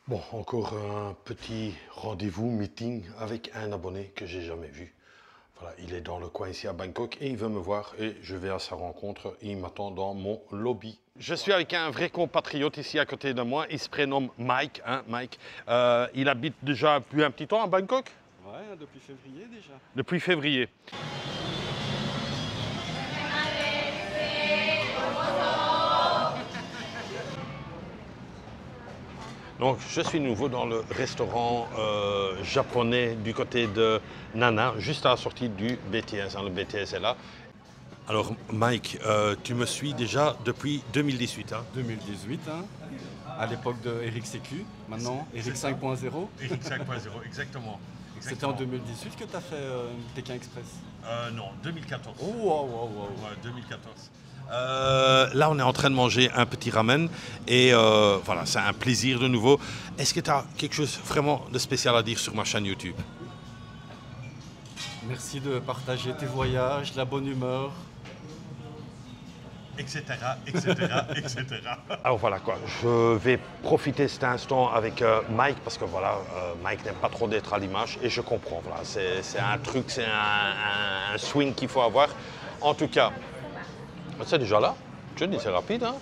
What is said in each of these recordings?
Bon, encore un petit rendez-vous, meeting avec un abonné que j'ai jamais vu. Voilà, il est dans le coin ici à Bangkok et il veut me voir et je vais à sa rencontre et il m'attend dans mon lobby. Je suis avec un vrai compatriote ici à côté de moi, il se prénomme Mike. Mike. Il habite déjà depuis un petit temps à Bangkok? Ouais, depuis février déjà. Depuis février. Donc, je suis nouveau dans le restaurant japonais du côté de Nana, juste à la sortie du BTS. Le BTS est là. Alors, Mike, tu me suis déjà depuis 2018. 2018, hein, à l'époque de Eric Sécu, maintenant Eric 5.0. Eric 5.0, exactement. C'était en 2018 que tu as fait Pékin Express. Non, 2014. Oh, wow, wow, wow. Ouais, 2014. Là, on est en train de manger un petit ramen et voilà, c'est un plaisir de nouveau. Est-ce que tu as quelque chose vraiment de spécial à dire sur ma chaîne YouTube? Merci de partager tes voyages, la bonne humeur. Etc. Alors voilà quoi, je vais profiter de cet instant avec Mike parce que voilà, Mike n'aime pas trop d'être à l'image et je comprends. Voilà, c'est un truc, c'est un swing qu'il faut avoir. En tout cas, c'est déjà là. Je dis, c'est rapide, hein?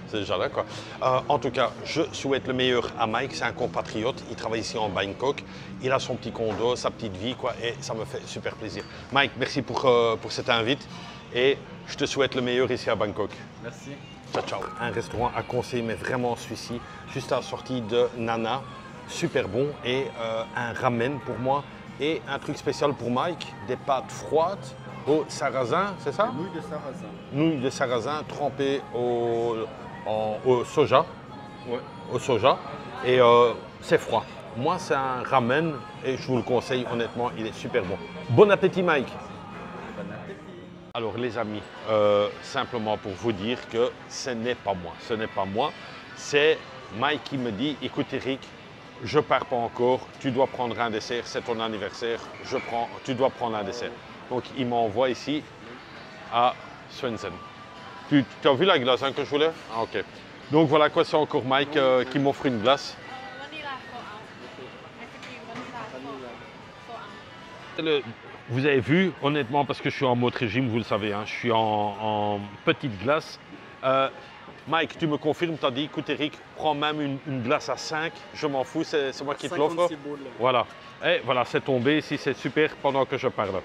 C'est déjà là, quoi. En tout cas, je souhaite le meilleur à Mike. C'est un compatriote. Il travaille ici en Bangkok. Il a son petit condo, sa petite vie, quoi. Et ça me fait super plaisir. Mike, merci pour cette invite. Et je te souhaite le meilleur ici à Bangkok. Merci. Ciao, ciao. Un restaurant à conseiller, mais vraiment celui-ci, juste à la sortie de Nana. Super bon. Et un ramen pour moi. Et un truc spécial pour Mike, des pâtes froides au sarrasin, c'est ça? Nouilles de sarrasin. Nouilles de sarrasin trempées au soja. Ouais. Au soja. Et c'est froid. Moi, c'est un ramen et je vous le conseille, honnêtement, il est super bon. Bon appétit, Mike. Bon appétit. Alors, les amis, simplement pour vous dire que ce n'est pas moi. Ce n'est pas moi. C'est Mike qui me dit, écoute Eric, je pars pas encore, tu dois prendre un dessert, c'est ton anniversaire, tu dois prendre un dessert. Donc, il m'envoie ici à Swensen. Tu as vu la glace que je voulais? Ah, ok. Donc voilà quoi, c'est encore Mike qui m'offre une glace. Vous avez vu, honnêtement, parce que je suis en mode régime, vous le savez, hein, je suis en petite glace. Mike, tu me confirmes, tu as dit, écoute Eric, prends même une glace à 5, je m'en fous, c'est moi qui te l'offre. Voilà. Et voilà, c'est tombé ici, c'est super pendant que je parle.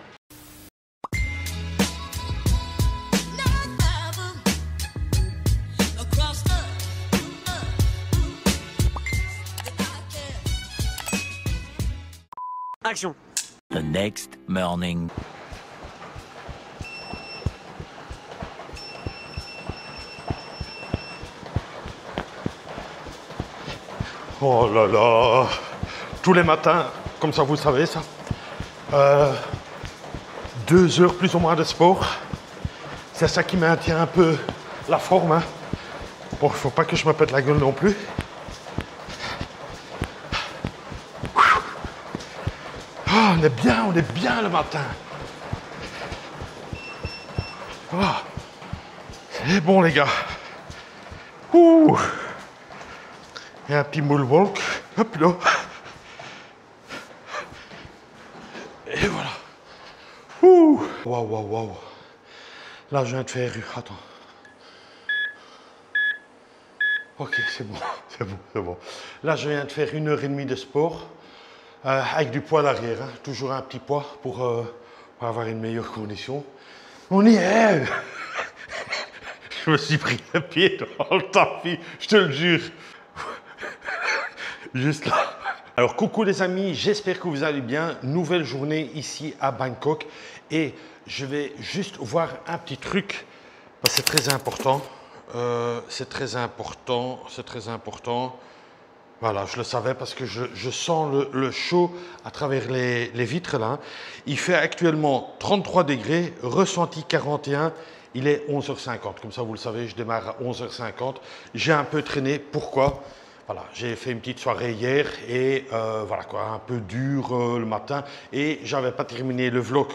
Action. The next morning. Oh là là, tous les matins, comme ça vous savez ça, 2 heures plus ou moins de sport, c'est ça qui maintient un peu la forme. Hein. Bon, il ne faut pas que je me pète la gueule non plus. Oh, on est bien le matin. Oh, c'est bon les gars. Ouh. Et un petit moonwalk, hop là. Et voilà. Ouh. Waouh, waouh, waouh. Là, je viens de faire... Attends. Ok, c'est bon, c'est bon, c'est bon. Là, je viens de faire 1h30 de sport avec du poids à l'arrière. Hein. Toujours un petit poids pour avoir une meilleure condition. On y est. Je me suis pris le pied dans le tapis, je te le jure. Juste là. Alors coucou les amis, j'espère que vous allez bien. Nouvelle journée ici à Bangkok et je vais juste voir un petit truc parce que c'est très important. C'est très important. Voilà, je le savais parce que je sens le chaud à travers les vitres là. Il fait actuellement 33 degrés, ressenti 41. Il est 11h50. Comme ça, vous le savez, je démarre à 11h50. J'ai un peu traîné. Pourquoi? Voilà, j'ai fait une petite soirée hier et voilà quoi, un peu dur le matin et j'avais pas terminé le vlog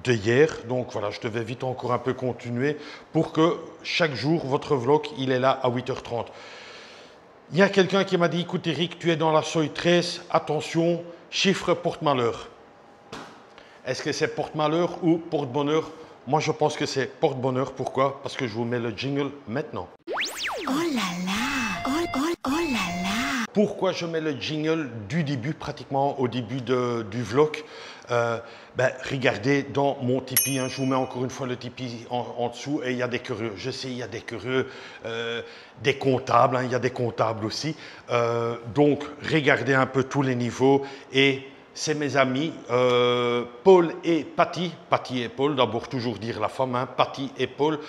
de hier, donc voilà, je devais vite encore un peu continuer pour que chaque jour votre vlog il est là à 8h30. Il y a quelqu'un qui m'a dit, écoute Eric, tu es dans la seuil 13, attention, chiffre porte-malheur. Est-ce que c'est porte-malheur ou porte-bonheur? Moi, je pense que c'est porte-bonheur. Pourquoi? Parce que je vous mets le jingle maintenant. Oh là là, oh là là. Pourquoi je mets le jingle du début, pratiquement au début du vlog? Regardez dans mon Tipeee, hein, je vous mets encore une fois le Tipeee en dessous et il y a des curieux. Je sais, il y a des curieux, des comptables, hein, il y a des comptables aussi. Donc, regardez un peu tous les niveaux et c'est mes amis Paul et Patty et Paul, d'abord toujours dire la femme, hein, Patty et Paul,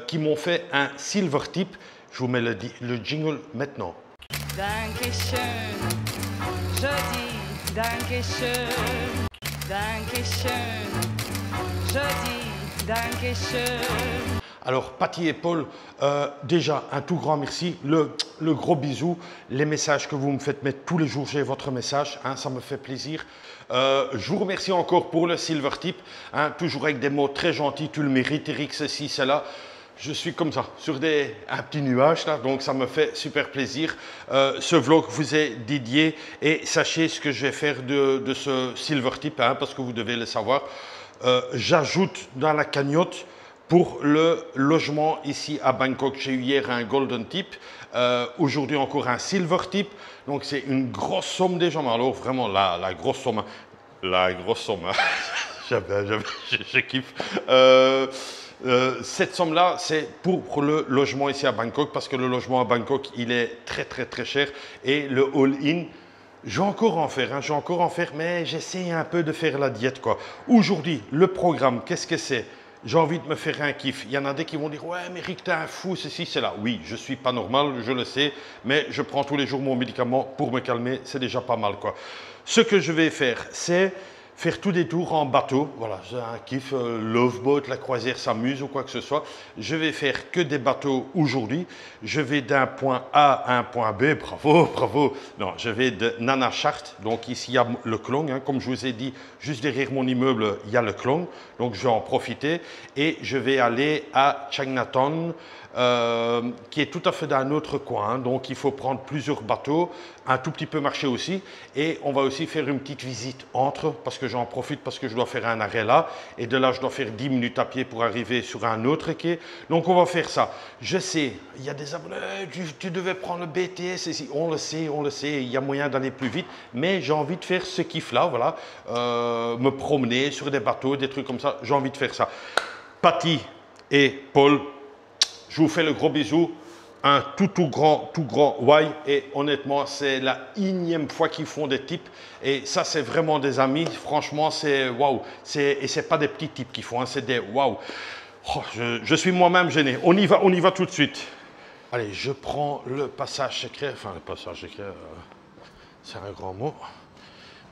qui m'ont fait un silver tip. Je vous mets le jingle maintenant. Dankeschön, je dis Dankeschön, Dankeschön, je dis Dankeschön. Alors, Patty et Paul, déjà, un tout grand merci. Le gros bisou. Les messages que vous me faites mettre tous les jours, j'ai votre message. Hein, ça me fait plaisir. Je vous remercie encore pour le silver tip. Hein, toujours avec des mots très gentils. Tu le mérites, Eric, ceci, cela. Je suis comme ça, sur un petit nuage, là, donc ça me fait super plaisir. Ce vlog vous est dédié et sachez ce que je vais faire de ce silver tip, hein, parce que vous devez le savoir. J'ajoute dans la cagnotte pour le logement ici à Bangkok. J'ai eu hier un golden tip, aujourd'hui encore un silver tip. Donc c'est une grosse somme déjà, mais alors vraiment la grosse somme. La grosse somme, hein. Je kiffe. Cette somme-là, c'est pour le logement ici à Bangkok, parce que le logement à Bangkok, il est très cher. Et le all-in, je vais encore en faire, hein, mais j'essaie un peu de faire la diète, quoi. Aujourd'hui, le programme, qu'est-ce que c'est? J'ai envie de me faire un kiff. Il y en a des qui vont dire, ouais, mais Eric, t'es un fou, ceci, cela. Oui, je suis pas normal, je le sais, mais je prends tous les jours mon médicament pour me calmer, c'est déjà pas mal, quoi. Ce que je vais faire, c'est faire tous des tours en bateau. Voilà, j'ai un kiff, love boat, la croisière s'amuse ou quoi que ce soit. Je vais faire que des bateaux aujourd'hui. Je vais d'un point A à un point B. Bravo. Non, je vais de Nana Chart. Donc ici, il y a le Klong. Hein. Comme je vous ai dit, juste derrière mon immeuble, il y a le Klong. Donc je vais en profiter. Et je vais aller à Chinatown, qui est tout à fait d'un autre coin. Hein. Donc il faut prendre plusieurs bateaux, un tout petit peu marcher aussi. Et on va aussi faire une petite visite entre, parce que j'en profite, parce que je dois faire un arrêt là. Et de là, je dois faire 10 minutes à pied pour arriver sur un autre quai. Donc on va faire ça. Je sais, il y a des abonnés, tu devais prendre le BTS. Ici. On le sait, il y a moyen d'aller plus vite. Mais j'ai envie de faire ce kiff-là, voilà. Me promener sur des bateaux, des trucs comme ça. J'ai envie de faire ça. Patty et Paul, je vous fais le gros bisou, un tout grand why, et honnêtement, c'est la énième fois qu'ils font des tips, et ça, c'est vraiment des amis, franchement, c'est waouh, et c'est pas des petits tips qu'ils font, hein, c'est des waouh. Oh, je suis moi-même gêné, on y va tout de suite. Allez, je prends le passage secret, enfin, le passage secret, c'est un grand mot,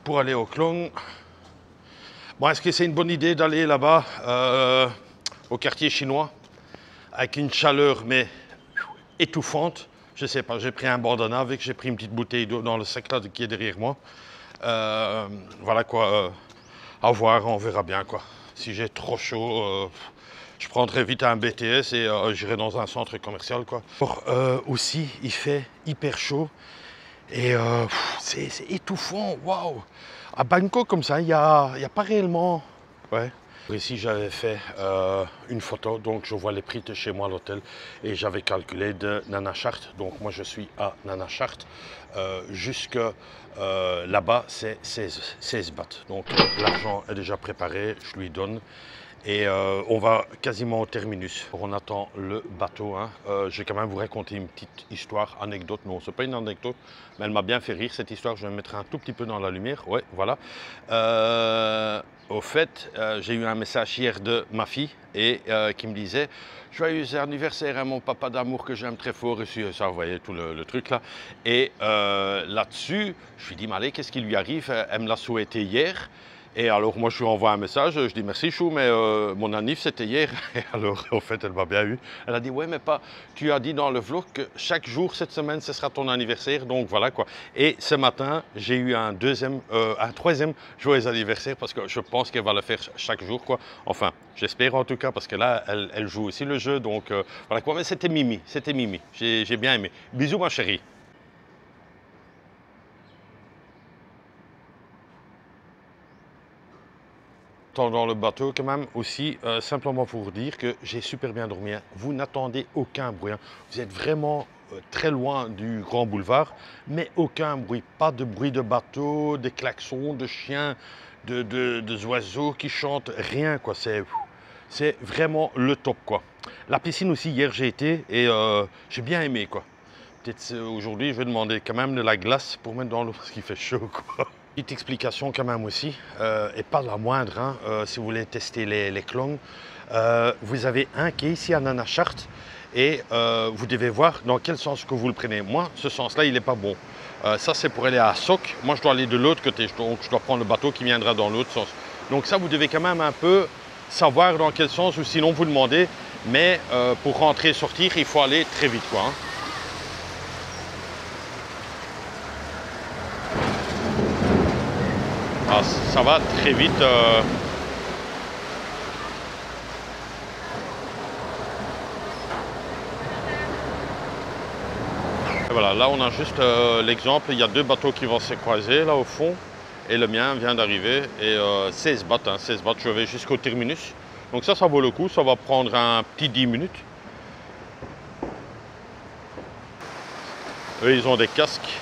pour aller au Klong. Bon, est-ce que c'est une bonne idée d'aller là-bas, au quartier chinois, avec une chaleur mais étouffante? Je sais pas, j'ai pris un bandana avec, j'ai pris une petite bouteille d'eau dans le sac là qui est derrière moi. Voilà quoi, à voir, on verra bien quoi. Si j'ai trop chaud, je prendrai vite un BTS et j'irai dans un centre commercial quoi. Aussi, il fait hyper chaud et c'est étouffant, waouh. À Bangkok comme ça, il y a pas réellement, ouais. Ici, j'avais fait une photo, donc je vois les prix de chez moi à l'hôtel et j'avais calculé de Nana Chart. Donc moi, je suis à Nana Chart. Jusque là-bas, c'est 16 bahts. Donc l'argent est déjà préparé, je lui donne. Et on va quasiment au terminus. On attend le bateau. Hein. Je vais quand même vous raconter une petite histoire, anecdote. Non, c'est pas une anecdote, mais elle m'a bien fait rire cette histoire. Je vais mettre un tout petit peu dans la lumière. Ouais, voilà. Au fait, j'ai eu un message hier de ma fille et qui me disait « Joyeux anniversaire à mon papa d'amour que j'aime très fort ». Et ça, vous voyez tout le truc là. Et là-dessus, je lui dis « Mais allez, qu'est-ce qui lui arrive ?» Elle me l'a souhaité hier. Et alors, moi, je lui envoie un message, je dis merci chou, mais mon anniv, c'était hier. Et alors, en fait, elle m'a bien eu. Elle a dit, ouais, mais pas, tu as dit dans le vlog que chaque jour cette semaine, ce sera ton anniversaire. Donc, voilà quoi. Et ce matin, j'ai eu un troisième joyeux anniversaire parce que je pense qu'elle va le faire chaque jour, quoi. Enfin, j'espère en tout cas, parce que là, elle joue aussi le jeu. Donc, voilà quoi. Mais c'était Mimi, j'ai bien aimé. Bisous, ma chérie. attendant le bateau quand même aussi, simplement pour vous dire que j'ai super bien dormi. Hein. Vous n'attendez aucun bruit. Hein. Vous êtes vraiment très loin du grand boulevard, mais aucun bruit. Pas de bruit de bateau, des klaxons, de chiens, de oiseaux qui chantent, rien quoi. C'est vraiment le top quoi. La piscine aussi, hier j'ai été et j'ai bien aimé quoi. Peut-être aujourd'hui je vais demander quand même de la glace pour mettre dans l'eau parce qu'il fait chaud quoi. Petite explication quand même aussi, et pas la moindre, hein, si vous voulez tester les clones. Vous avez un quai ici à Nanachart et vous devez voir dans quel sens que vous le prenez. Moi, ce sens-là, il n'est pas bon. Ça, c'est pour aller à Soc. Moi, je dois aller de l'autre côté, donc je dois prendre le bateau qui viendra dans l'autre sens. Donc ça, vous devez quand même un peu savoir dans quel sens, ou sinon vous demandez. Mais pour rentrer et sortir, il faut aller très vite, quoi. Hein. Ah, ça va très vite. Et voilà, là on a juste l'exemple, il y a deux bateaux qui vont se croiser là au fond et le mien vient d'arriver et 16 battes, hein, 16 battes, je vais jusqu'au terminus. Donc ça vaut le coup, ça va prendre un petit 10 minutes. Eux ils ont des casques.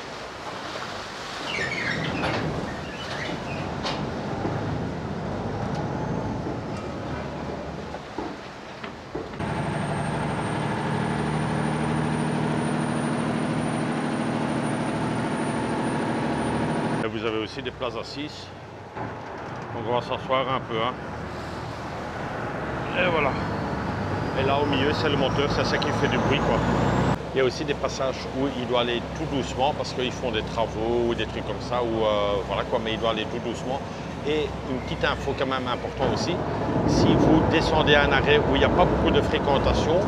Et vous avez aussi des places assises. Donc on va s'asseoir un peu. Hein. Et voilà. Et là au milieu c'est le moteur, c'est ça qui fait du bruit quoi. Il y a aussi des passages où il doit aller tout doucement parce qu'ils font des travaux ou des trucs comme ça. Ou voilà quoi, mais il doit aller tout doucement. Et une petite info quand même importante aussi, si vous descendez à un arrêt où il n'y a pas beaucoup de fréquentation,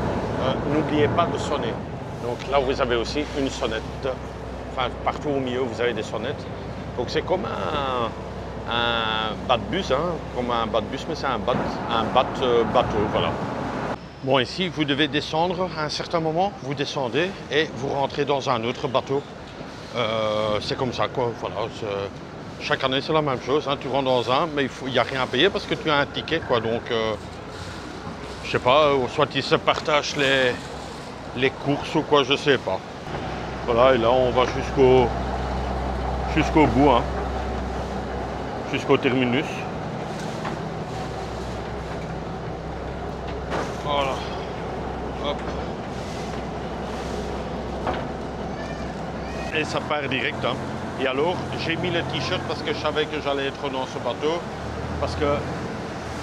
n'oubliez pas de sonner. Donc là vous avez aussi une sonnette. Enfin partout au milieu vous avez des sonnettes. Donc c'est comme un bat-bus, hein, comme un bat-bus, mais c'est un bateau, voilà. Bon, ici, vous devez descendre à un certain moment, vous descendez et vous rentrez dans un autre bateau. C'est comme ça, quoi, voilà. Chaque année, c'est la même chose, hein, tu rentres dans un, mais il n'y a rien à payer parce que tu as un ticket, quoi, donc... je sais pas, soit ils se partagent les courses ou quoi, je sais pas. Voilà, et là, on va jusqu'au bout, hein, jusqu'au terminus. Voilà. Hop. Et ça part direct. Hein. Et alors, j'ai mis le t-shirt parce que je savais que j'allais être dans ce bateau. Parce que,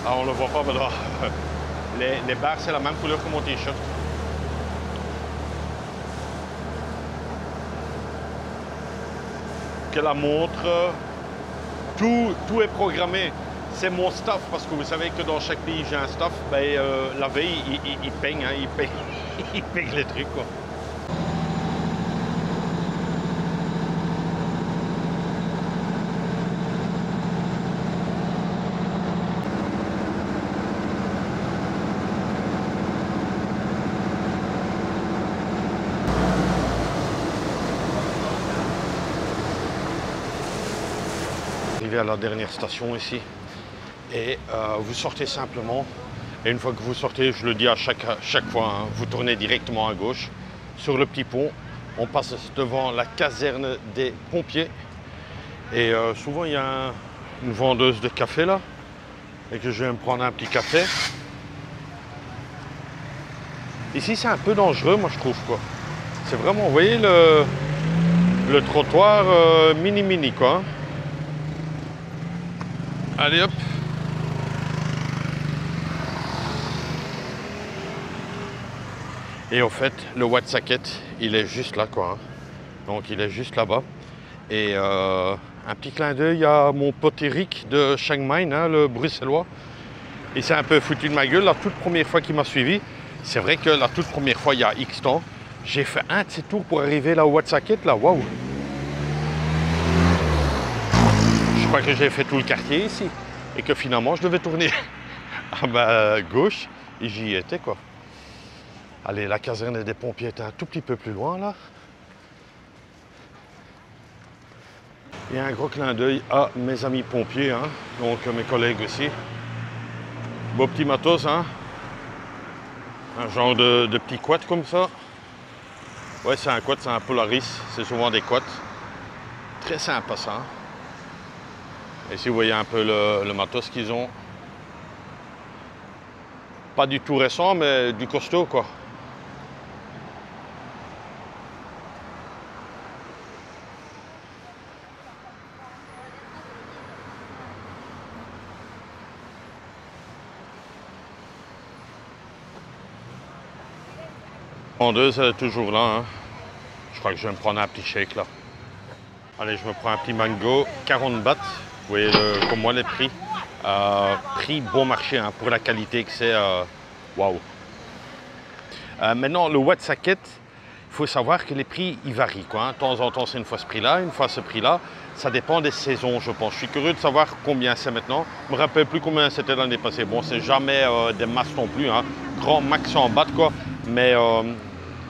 ah, on ne le voit pas, mais là, les barres, c'est la même couleur que mon t-shirt. Que la montre, tout est programmé. C'est mon staff, parce que vous savez que dans chaque pays j'ai un staff, ben, la veille il peigne, hein, il peigne les trucs quoi. Arrivé à la dernière station ici. Et vous sortez simplement, et une fois que vous sortez, je le dis à chaque fois, hein, vous tournez directement à gauche, sur le petit pont, on passe devant la caserne des pompiers, et souvent il y a une vendeuse de café là, et que je vais me prendre un petit café. Ici c'est un peu dangereux moi je trouve quoi, c'est vraiment, vous voyez le trottoir mini quoi. Allez hop. Et en fait, le Waitakere, il est juste là, quoi. Hein. Donc, il est juste là-bas. Et un petit clin d'œil à mon pote Eric de Chiang Mai, hein, le bruxellois. Il s'est un peu foutu de ma gueule la toute première fois qu'il m'a suivi. C'est vrai que la toute première fois, il y a X temps, j'ai fait un de ces tours pour arriver là au Waitakere, là. Waouh! Je crois que j'ai fait tout le quartier ici. Et que finalement, je devais tourner à ma gauche. Et j'y étais, quoi. Allez, la caserne des pompiers est un tout petit peu plus loin, là. Et un gros clin d'œil à mes amis pompiers, hein, donc mes collègues aussi. Beau petit matos, hein. Un genre de petit quad comme ça. Ouais, c'est un quad, c'est un Polaris. C'est souvent des quads. Très sympa ça. Hein. Ici, vous voyez un peu le matos qu'ils ont. Pas du tout récent, mais du costaud, quoi. Vendeuse, elle est toujours là. Hein. Je crois que je vais me prendre un petit shake là. Allez, je me prends un petit mango, 40 bahts. Vous voyez comme moi les prix. Prix bon marché hein, pour la qualité que c'est. Waouh. Maintenant, le Wet'suwet'en, il faut savoir que les prix ils varient. Quoi, hein. De temps en temps, c'est une fois ce prix-là, une fois ce prix-là. Ça dépend des saisons, je pense. Je suis curieux de savoir combien c'est maintenant. Je ne me rappelle plus combien c'était l'année passée. Bon, c'est jamais des masses non plus. Hein. Grand max en bahts, quoi. Mais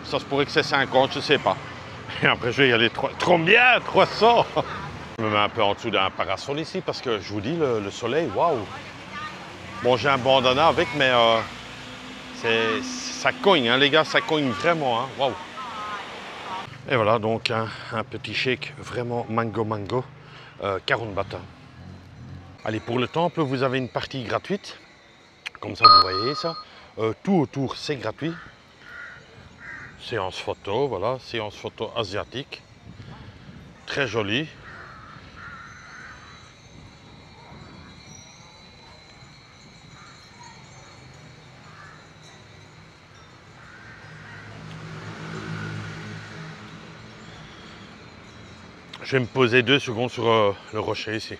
ça se pourrait que c'est 50, je ne sais pas. Et après, je vais y aller combien 300. Je me mets un peu en dessous d'un parasol ici parce que je vous dis, le soleil, waouh. Bon, j'ai un bandana avec, mais ça cogne, hein, les gars, ça cogne vraiment. Hein, waouh. Et voilà, donc un petit shake vraiment mango, 40 bahts. Allez, pour le temple, vous avez une partie gratuite. Comme ça, vous voyez ça. Tout autour, c'est gratuit. Séance photo, voilà, séance photo asiatique. Très jolie. Je vais me poser 2 secondes sur le rocher ici.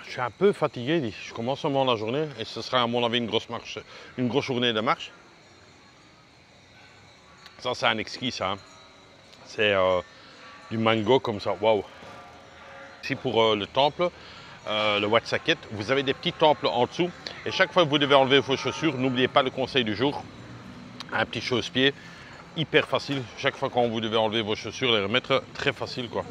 Je suis un peu fatigué, je commence seulement la journée et ce sera à mon avis une grosse journée de marche. Ça c'est un exquis ça. Hein. C'est du mango comme ça, waouh. Ici pour le temple, le Wet'suwet'en, vous avez des petits temples en dessous et chaque fois que vous devez enlever vos chaussures, n'oubliez pas le conseil du jour, un petit chausse-pied. Hyper facile, chaque fois quand vous devez enlever vos chaussures, les remettre, très facile quoi.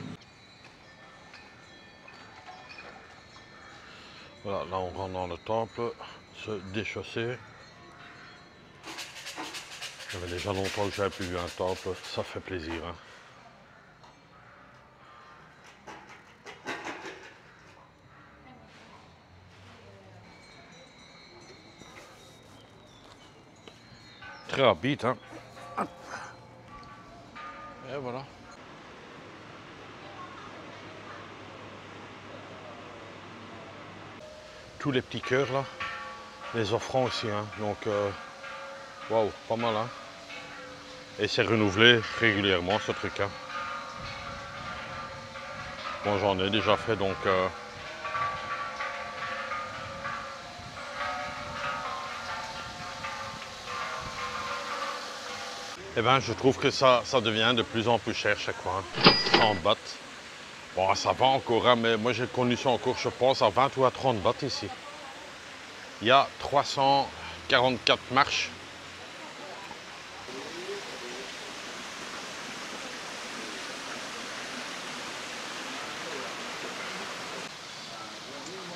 Voilà, là on rentre dans le temple, se déchausser. Ça fait déjà longtemps que j'avais plus vu un temple, ça fait plaisir. Hein. Très rapide, hein. Et voilà. Tous les petits cœurs là, les offrandes aussi, hein. Donc waouh, pas mal hein. Et c'est renouvelé régulièrement ce truc hein. Bon, j'en ai déjà fait donc eh ben, je trouve que ça devient de plus en plus cher chaque fois. Hein. 100 bahts. Bon, ça va encore, hein, mais moi j'ai connu ça encore, je pense, à 20 ou à 30 bahts ici. Il y a 344 marches.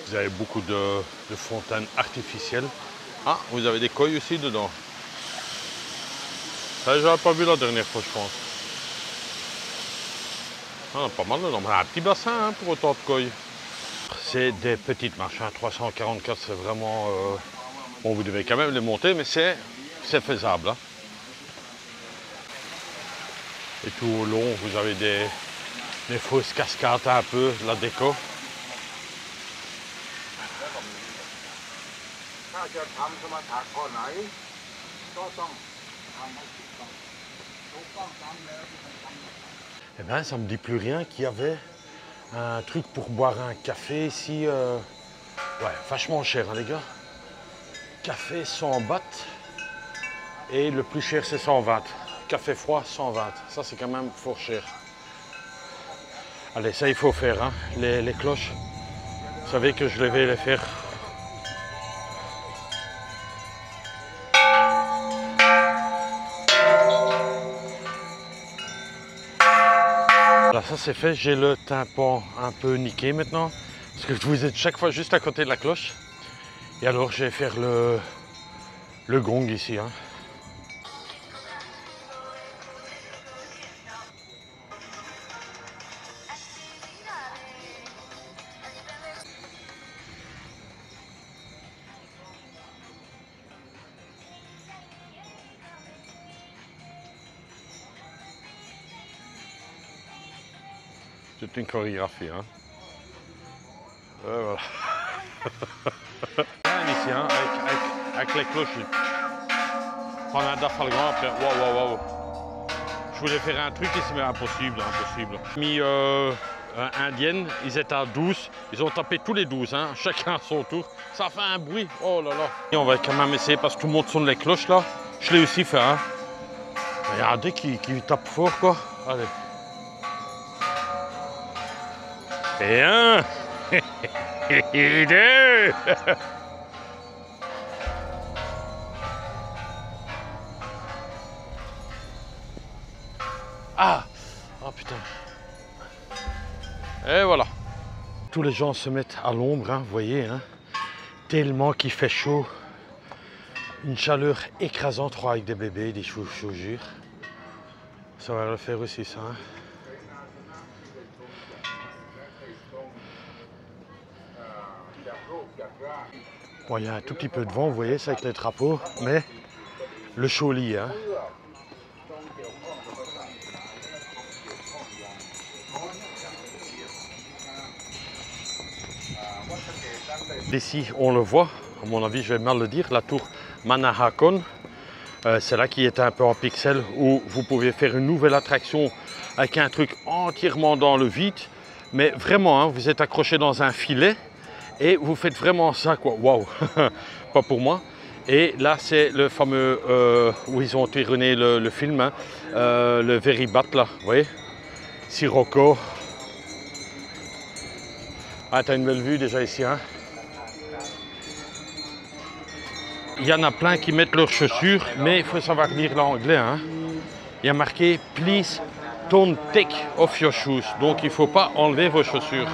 Vous avez beaucoup de fontaines artificielles. Ah, vous avez des koi aussi dedans. Ça, j'avais pas vu la dernière fois, je pense. Ah, pas mal dedans. Un petit bassin hein, pour autant de koi. C'est des petites marches. Hein. 344, c'est vraiment... Bon, vous devez quand même les monter, mais c'est faisable. Hein. Et tout au long, vous avez des fausses cascades un peu, de la déco. Eh bien, ça me dit plus rien qu'il y avait un truc pour boire un café ici. Ouais, vachement cher, hein, les gars. Café 100 bahts. Et le plus cher, c'est 120. Café froid, 120. Ça, c'est quand même fort cher. Allez, ça, il faut faire, hein, les cloches. Vous savez que je vais les faire. Voilà, ça c'est fait, j'ai le tympan un peu niqué maintenant, parce que vous êtes chaque fois juste à côté de la cloche. Et alors, je vais faire le gong ici. Hein. C'est une chorégraphie. Hein. Voilà. Ici, hein, avec les cloches. Prendre un dafalgan après. Waouh. Je voulais faire un truc ici, mais impossible. Mis indienne, ils étaient à 12. Ils ont tapé tous les 12, hein, chacun à son tour. Ça fait un bruit. Oh là là. Et on va quand même essayer parce que tout le monde sonne les cloches là. Je l'ai aussi fait. Hein. Il y a un dé qui tape fort quoi. Allez. Et un. Et deux. Ah! Oh putain! Et voilà! Tous les gens se mettent à l'ombre, hein, vous voyez, hein, tellement qu'il fait chaud. Une chaleur écrasante, avec des bébés, des je vous jure. Ça va le faire aussi, ça. Hein. Bon, il y a un tout petit peu de vent, vous voyez, c'est avec les drapeaux, mais le chaud lit, hein. D'ici, on le voit, à mon avis, je vais mal le dire, la tour Manahakon. C'est là qui est un peu en pixel, où vous pouvez faire une nouvelle attraction avec un truc entièrement dans le vide. Mais vraiment, hein, vous êtes accroché dans un filet et vous faites vraiment ça, quoi. Waouh, pas pour moi. Et là, c'est le fameux où ils ont tourné le film, hein, le Very Bat, là, vous voyez, Sirocco. Ah, t'as une belle vue déjà ici, hein. Il y en a plein qui mettent leurs chaussures, mais il faut savoir lire l'anglais, hein. Il y a marqué « Please don't take off your shoes », donc il ne faut pas enlever vos chaussures.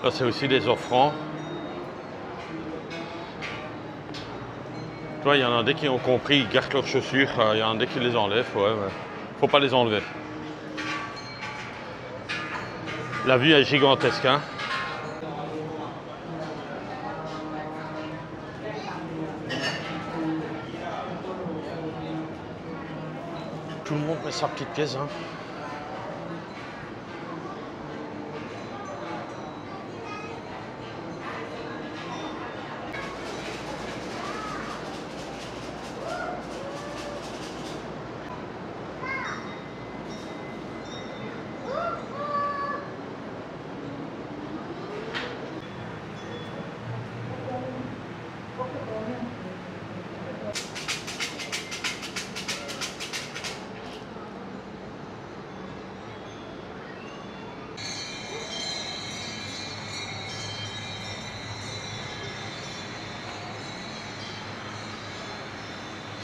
Là, c'est aussi des offrandes. Tu vois, il y en a des qui ont compris, ils gardent leurs chaussures, il y en a des qui les enlèvent, ouais, mais faut pas les enlever. La vue est gigantesque, hein. Tout le monde met sa petite pièce, hein.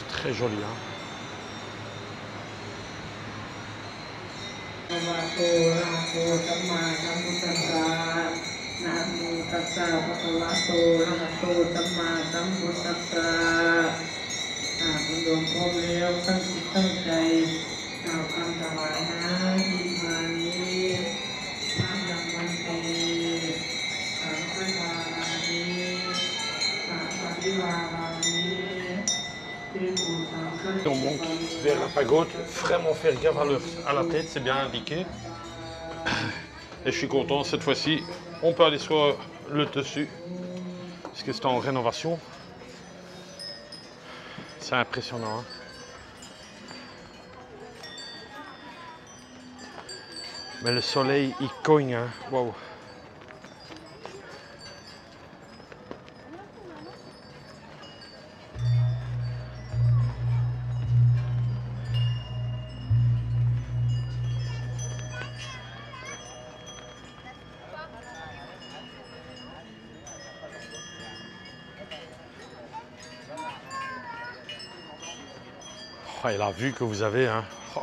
Très joli, hein. On monte vers la pagode, vraiment faire gaffe à la tête, c'est bien indiqué. Et je suis content, cette fois-ci, on peut aller sur le dessus, parce que c'est en rénovation. C'est impressionnant. Hein. Mais le soleil, il cogne, hein. Wow. Ah, et la vue que vous avez, hein. Oh.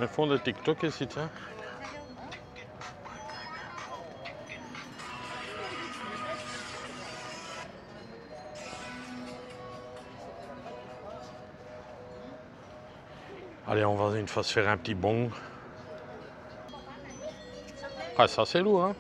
Ils font des TikTok ici, tiens. Allez, on va une fois se faire un petit bond. Ah, ça c'est lourd, hein.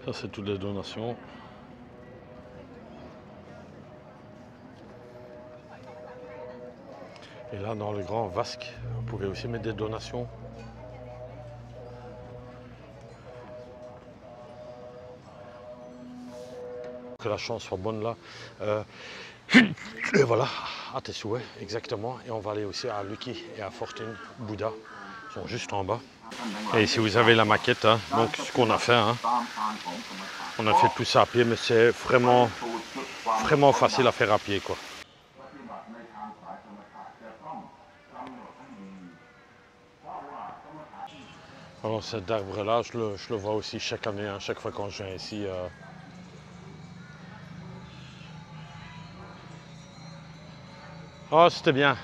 Ça, c'est toutes les donations. Et là, dans le grand vasque, vous pouvez aussi mettre des donations. Que la chance soit bonne là. Et voilà, à tes souhaits, exactement. Et on va aller aussi à Lucky et à Fortune Bouddha. Ils sont juste en bas. Et ici, vous avez la maquette. Hein. Donc, ce qu'on a fait. Hein. On a fait tout ça à pied, mais c'est vraiment facile à faire à pied, quoi. Alors cet arbre-là, je le vois aussi chaque année, hein, chaque fois quand je viens ici. Oh, c'était bien.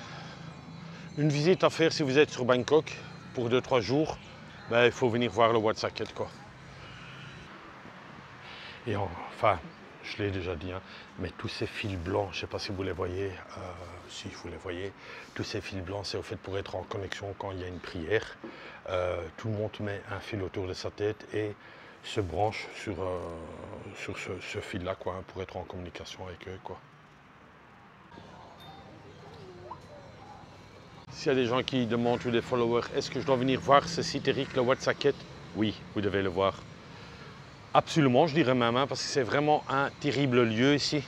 Une visite à faire si vous êtes sur Bangkok pour 2-3 jours. Ben, il faut venir voir le Wat Saket, quoi. Et enfin, je l'ai déjà dit, hein, mais tous ces fils blancs, je ne sais pas si vous les voyez, si vous les voyez, tous ces fils blancs, c'est au fait pour être en connexion quand il y a une prière. Tout le monde met un fil autour de sa tête et se branche sur ce fil-là, quoi, hein, pour être en communication avec eux, quoi. S'il y a des gens qui demandent, ou des followers, est-ce que je dois venir voir ce site Eric, le Wat Saket? Oui, vous devez le voir. Absolument, je dirais même, hein, parce que c'est vraiment un terrible lieu ici.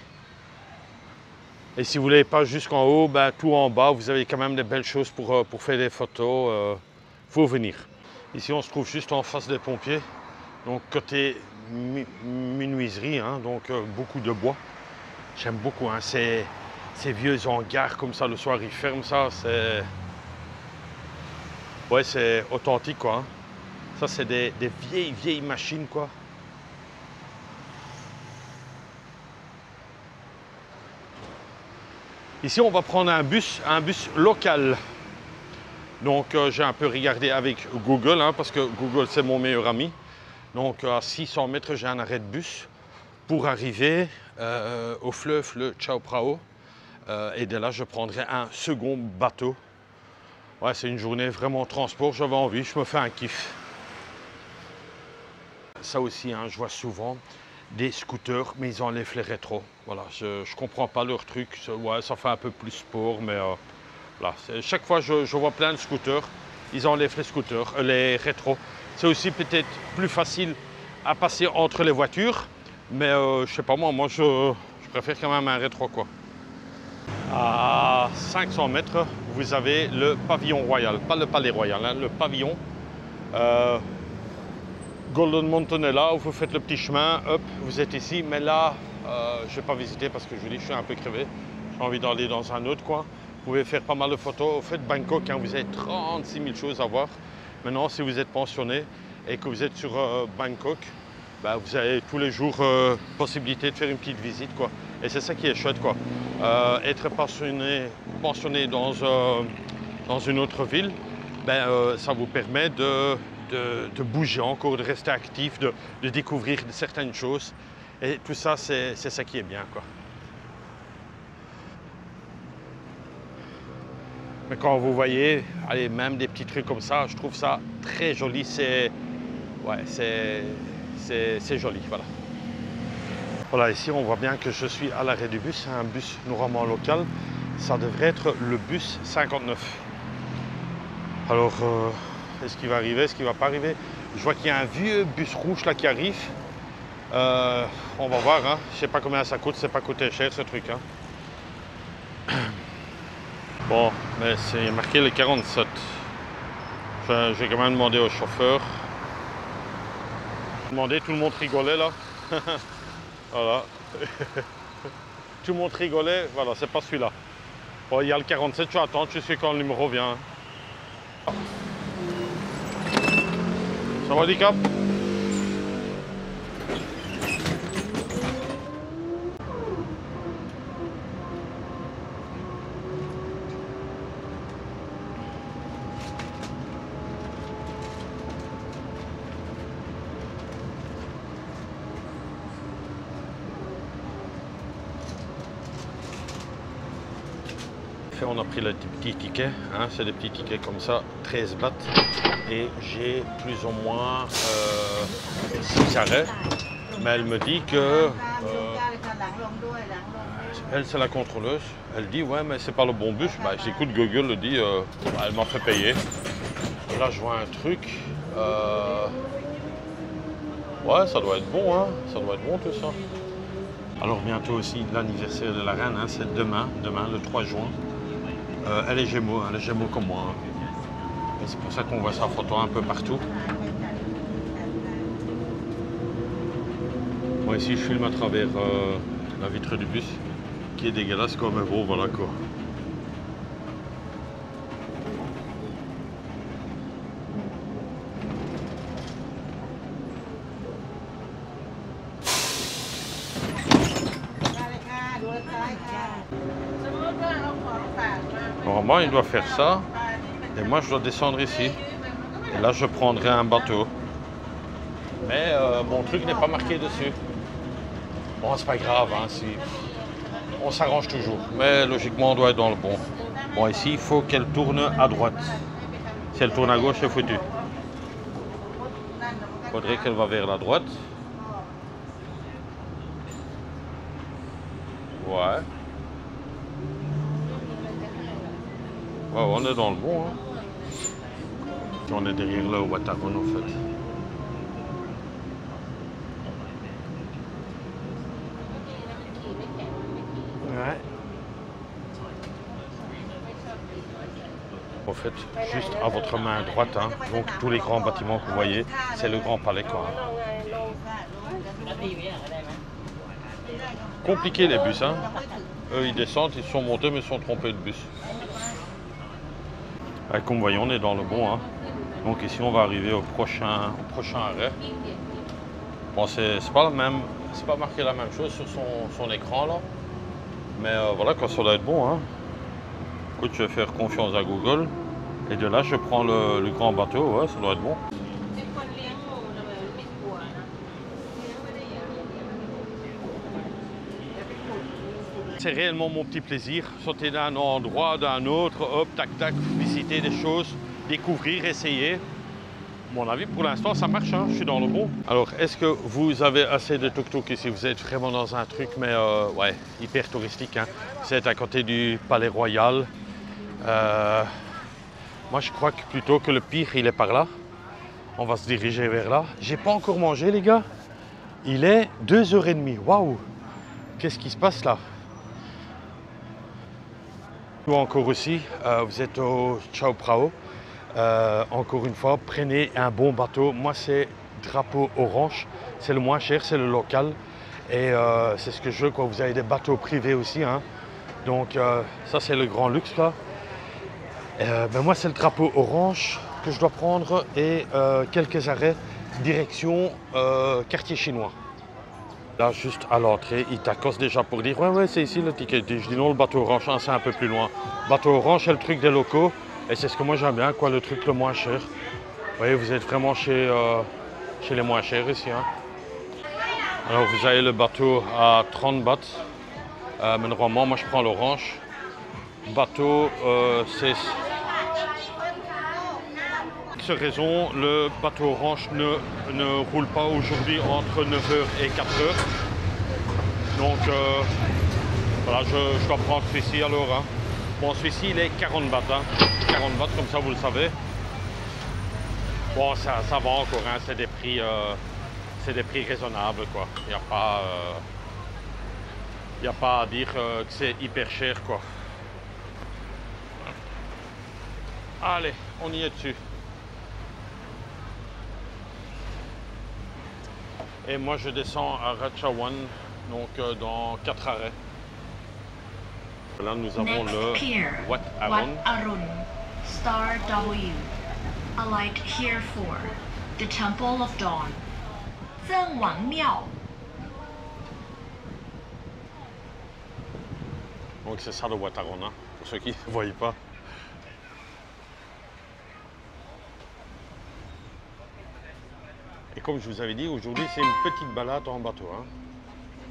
Et si vous n'allez pas jusqu'en haut, ben, tout en bas, vous avez quand même des belles choses pour faire des photos. Faut venir. Ici, on se trouve juste en face des pompiers. Donc, côté menuiserie, hein, donc beaucoup de bois. J'aime beaucoup, hein, ces vieux hangars comme ça, le soir, ils ferment ça. C'est... Ouais, c'est authentique, quoi. Hein. Ça, c'est des vieilles machines, quoi. Ici, on va prendre un bus local. Donc, j'ai un peu regardé avec Google, hein, parce que Google, c'est mon meilleur ami. Donc, à 600 mètres, j'ai un arrêt de bus pour arriver au fleuve, le Chao Phraya. Et de là, je prendrai un second bateau. Ouais, c'est une journée vraiment transport, j'avais envie, je me fais un kiff. Ça aussi, hein, je vois souvent des scooters, mais ils enlèvent les rétros. Voilà, je ne comprends pas leur truc. Ouais, ça fait un peu plus sport, mais voilà. Chaque fois, je vois plein de scooters, ils enlèvent les rétros. C'est aussi peut-être plus facile à passer entre les voitures, mais je sais pas moi je préfère quand même un rétro, quoi. À 500 mètres, vous avez le pavillon royal, pas le palais royal, hein, le pavillon. Golden Mountain est là, où vous faites le petit chemin, hop, vous êtes ici. Mais là, je ne vais pas visiter parce que je vous dis, je suis un peu crevé. J'ai envie d'aller dans un autre coin. Vous pouvez faire pas mal de photos. Au fait, Bangkok, hein, vous avez 36 000 choses à voir. Maintenant, si vous êtes pensionné et que vous êtes sur Bangkok, bah, vous avez tous les jours possibilité de faire une petite visite, quoi. Et c'est ça qui est chouette, quoi. Être pensionné dans une autre ville, ben, ça vous permet de bouger encore, de rester actif, de découvrir certaines choses. Et tout ça, c'est ça qui est bien, quoi. Mais quand vous voyez, allez, même des petits trucs comme ça, je trouve ça très joli. C'est joli, voilà. Voilà, ici, on voit bien que je suis à l'arrêt du bus. C'est un bus normalement local. ça devrait être le bus 59. Alors, est-ce qu'il va arriver, est-ce qu'il va pas arriver? Je vois qu'il y a un vieux bus rouge là qui arrive. On va voir, hein. Je sais pas combien ça coûte, c'est pas coûté cher ce truc. Hein. Bon, mais c'est marqué le 47. J'ai quand même demandé au chauffeur. Demandé, tout le monde rigolait là. Voilà. Tout le monde rigolait, voilà, c'est pas celui-là. Bon, il y a le 47, tu attends, tu sais quand le numéro vient. Ça va, Dicap? On a pris le petit ticket, hein, c'est des petits tickets comme ça, 13 bahts, et j'ai plus ou moins 6 arrêts, mais elle me dit que elle c'est la contrôleuse, elle dit ouais mais c'est pas le bon bus, bah, j'écoute Google le dit, elle m'a fait payer. Là je vois un truc, ouais ça doit être bon, hein, ça doit être bon tout ça. Alors bientôt aussi l'anniversaire de la reine, hein, c'est demain le 3 juin. Elle est Gémeaux comme moi. Hein. C'est pour ça qu'on voit sa photo un peu partout. Moi ici je filme à travers la vitre du bus qui est dégueulasse quoi, mais bon voilà quoi. Normalement, il doit faire ça, et moi je dois descendre ici. Et là, je prendrai un bateau. Mais mon truc n'est pas marqué dessus. Bon, c'est pas grave, hein, si... on s'arrange toujours. Mais logiquement, on doit être dans le bon. Bon, ici, il faut qu'elle tourne à droite. Si elle tourne à gauche, c'est foutu. Il faudrait qu'elle va vers la droite. Ouais. Ouais, on est dans le bon. Hein. On est derrière là au Wataron en fait. Ouais. En fait, juste à votre main droite, hein, donc tous les grands bâtiments que vous voyez, c'est le Grand Palais quoi. Compliqué les bus, hein. Eux ils descendent, ils sont montés mais ils sont trompés de bus. Comme vous voyez, on est dans le bon. Hein. Donc ici, on va arriver au prochain arrêt. Bon, c'est pas marqué la même chose sur son écran là. Mais voilà, quoi, ça doit être bon. Hein. Écoute, je vais faire confiance à Google. Et de là, je prends le grand bateau. Ouais, ça doit être bon. C'est réellement mon petit plaisir, sauter d'un endroit, d'un autre, hop, tac, tac, visiter des choses, découvrir, essayer. À mon avis, pour l'instant, ça marche, hein, je suis dans le bon. Alors, est-ce que vous avez assez de tuk-tuk ici? Vous êtes vraiment dans un truc, mais ouais, hyper touristique. Hein. Vous êtes à côté du Palais Royal. Moi, je crois que plutôt que le pire, il est par là. On va se diriger vers là. J'ai pas encore mangé, les gars. Il est 2h30. Waouh! Qu'est-ce qui se passe là? Encore aussi, vous êtes au Chao Phraya. Encore une fois, prenez un bon bateau. Moi, c'est drapeau orange. C'est le moins cher, c'est le local. Et c'est ce que je veux, quoi. Vous avez des bateaux privés aussi. Hein. Donc, ça, c'est le grand luxe, là. Ben, moi, c'est le drapeau orange que je dois prendre et quelques arrêts direction quartier chinois. Là, juste à l'entrée, ils t'accostent déjà pour dire « Ouais, c'est ici le ticket. » Je dis « Non, le bateau orange, hein, c'est un peu plus loin. » Bateau orange, c'est le truc des locaux. Et c'est ce que moi j'aime bien, quoi, le truc le moins cher. Vous voyez, vous êtes vraiment chez les moins chers ici. Hein. Alors, vous avez le bateau à 30 bahts. Mais normalement, moi, je prends l'orange. Bateau, c'est... Pour cette raison, le bateau orange ne roule pas aujourd'hui entre 9h et 4h. Donc, voilà, je dois prendre ici alors. Hein. Bon, celui-ci, il est 40 bahts. Hein. 40 bahts, comme ça, vous le savez. Bon, ça va encore, hein. C'est des prix raisonnables, quoi. Il n'y a pas à dire que c'est hyper cher, quoi. Allez, on y est dessus. Et moi, je descends à Ratchawan, donc dans 4 arrêts. Là, nous avons le Wat Arun. Star W. Alight here for the Temple of Dawn. Zheng Wang Miao. Donc c'est ça le Wat Arun, hein, pour ceux qui ne voient pas. Et comme je vous avais dit, aujourd'hui c'est une petite balade en bateau. Hein.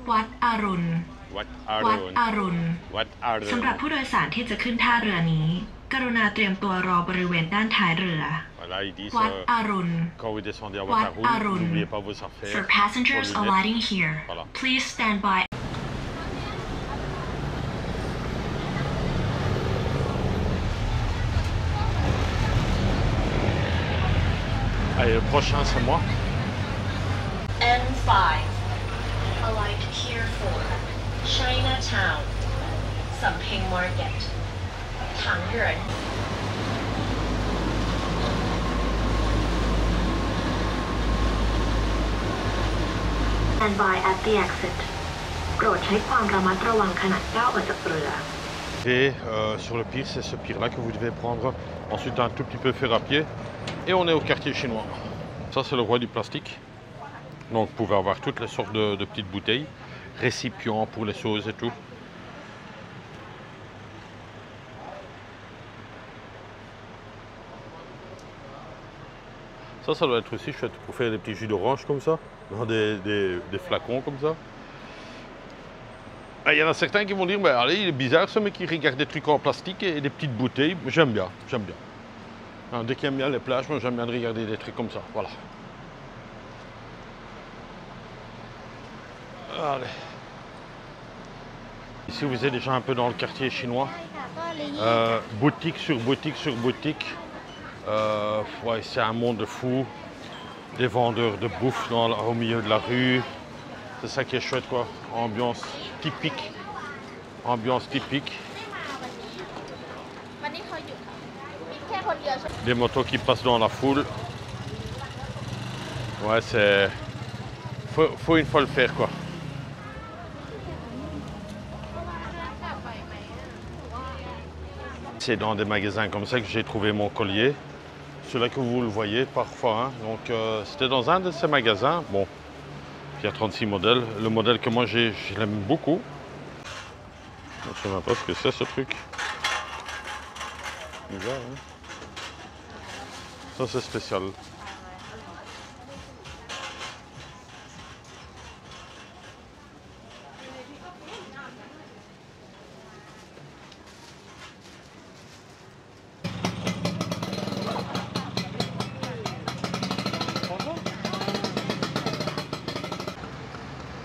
Wat Arun. Wat วัด Arun. อรุณ Wat สำหรับ Arun. ผู้โดยสารที่จะขึ้นท่าเรือนี้ กรุณาเตรียมตัวรอบริเวณด้านท้ายเรือ Voilà, ils disent วัดอรุณ quand vous descendez à วัด Wat อ Arun, รุณ n'oubliez pas vos affaires. For passengers vos lunettes. alighting here, Voilà. please stand by. Allez, le prochain c'est moi. N5. Alight here for Chinatown. Samping Market. Tangyuan. Stand by at the exit. โปรดใช้ความระมัดระวังขณะก้าวออกจากเรือ Et sur le pier, c'est ce pier-là que vous devez prendre. Ensuite, un tout petit peu faire à pied. Et on est au quartier chinois. Ça, c'est le roi du plastique. Donc, vous pouvez avoir toutes les sortes de petites bouteilles. Récipients pour les choses et tout. Ça doit être aussi chouette pour faire des petits jus d'orange comme ça. Dans des flacons comme ça. Il y en a certains qui vont dire, bah, allez, il est bizarre ce mec qui regarde des trucs en plastique et des petites bouteilles. J'aime bien, j'aime bien. Alors, dès qu'il aime bien les plages, moi j'aime bien de regarder des trucs comme ça. Voilà. Allez. Ici vous êtes déjà un peu dans le quartier chinois. Boutique sur boutique sur boutique. Ouais, c'est un monde de fou. Des vendeurs de bouffe au milieu de la rue. C'est ça qui est chouette quoi. Ambiance typique. Ambiance typique. Des motos qui passent dans la foule. Ouais, c'est... Faut une fois le faire quoi. C'est dans des magasins comme ça que j'ai trouvé mon collier. Celui-là que vous le voyez parfois. Hein. Donc c'était dans un de ces magasins. Bon, il y a 36 modèles. Le modèle que moi j'ai, je l'aime beaucoup. Je ne sais même pas ce que c'est ce truc. Bizarre, hein. Ça c'est spécial.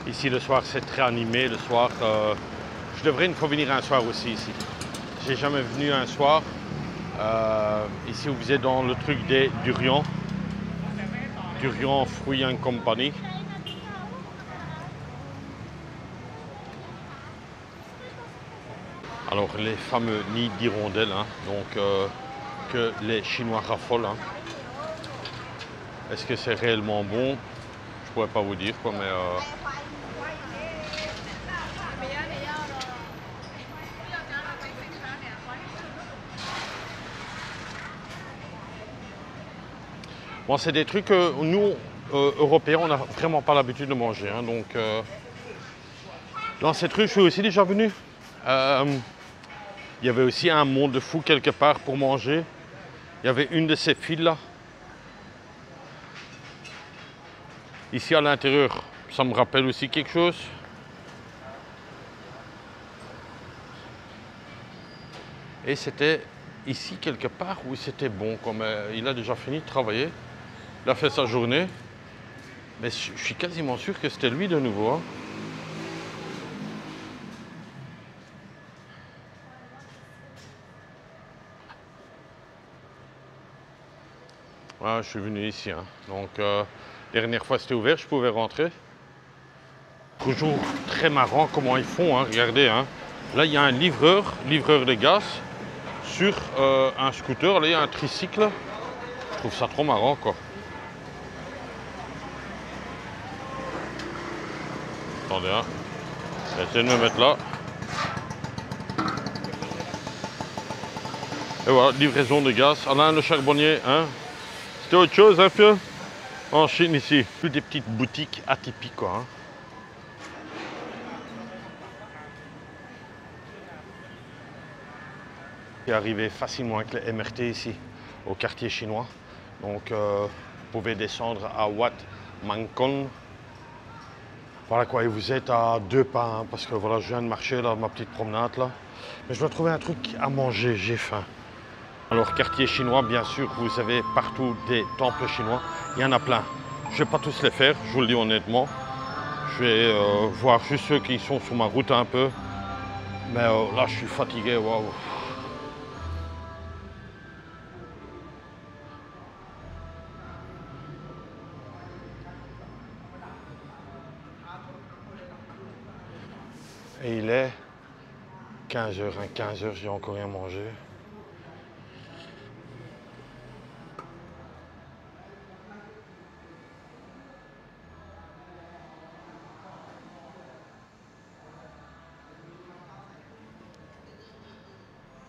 Ici le soir c'est très animé, le soir je devrais une fois venir un soir aussi ici. J'ai jamais venu un soir. Ici vous êtes dans le truc des durians. Durian Fruit and Company. Alors les fameux nids d'hirondelles, hein, donc que les Chinois raffolent. Hein. Est-ce que c'est réellement bon? Je pourrais pas vous dire quoi, mais bon, c'est des trucs que nous, Européens, on n'a vraiment pas l'habitude de manger. Hein, donc, dans cette rue, je suis aussi déjà venu. Il y avait aussi un monde de fou quelque part pour manger. Il y avait une de ces files-là. Ici, à l'intérieur, ça me rappelle aussi quelque chose. Et c'était ici quelque part où c'était bon. Comme il a déjà fini de travailler. Il a fait sa journée, mais je suis quasiment sûr que c'était lui de nouveau. Hein. Ouais, je suis venu ici. Hein. Donc, dernière fois c'était ouvert, je pouvais rentrer. Toujours très marrant comment ils font, hein. Regardez. Hein. Là, il y a un livreur de gaz sur un scooter. Là, il y a un tricycle. Je trouve ça trop marrant, quoi. Attendez, hein. Je vais essayer de me mettre là. Et voilà, livraison de gaz. Alain le charbonnier, hein. C'était autre chose, hein, Fio? En Chine, ici. Plus des petites boutiques atypiques, quoi. Hein. est arrivé facilement avec le MRT ici, au quartier chinois. Donc, vous pouvez descendre à Wat Mangkon. Voilà quoi, et vous êtes à 2 pas, hein, parce que voilà, je viens de marcher là, ma petite promenade là. Mais je dois trouver un truc à manger, j'ai faim. Alors, quartier chinois, bien sûr, vous avez partout des temples chinois. Il y en a plein. Je ne vais pas tous les faire, je vous le dis honnêtement. Je vais voir juste ceux qui sont sur ma route un peu. Mais là, je suis fatigué, waouh. Et il est 15h, hein, 15h, j'ai encore rien mangé.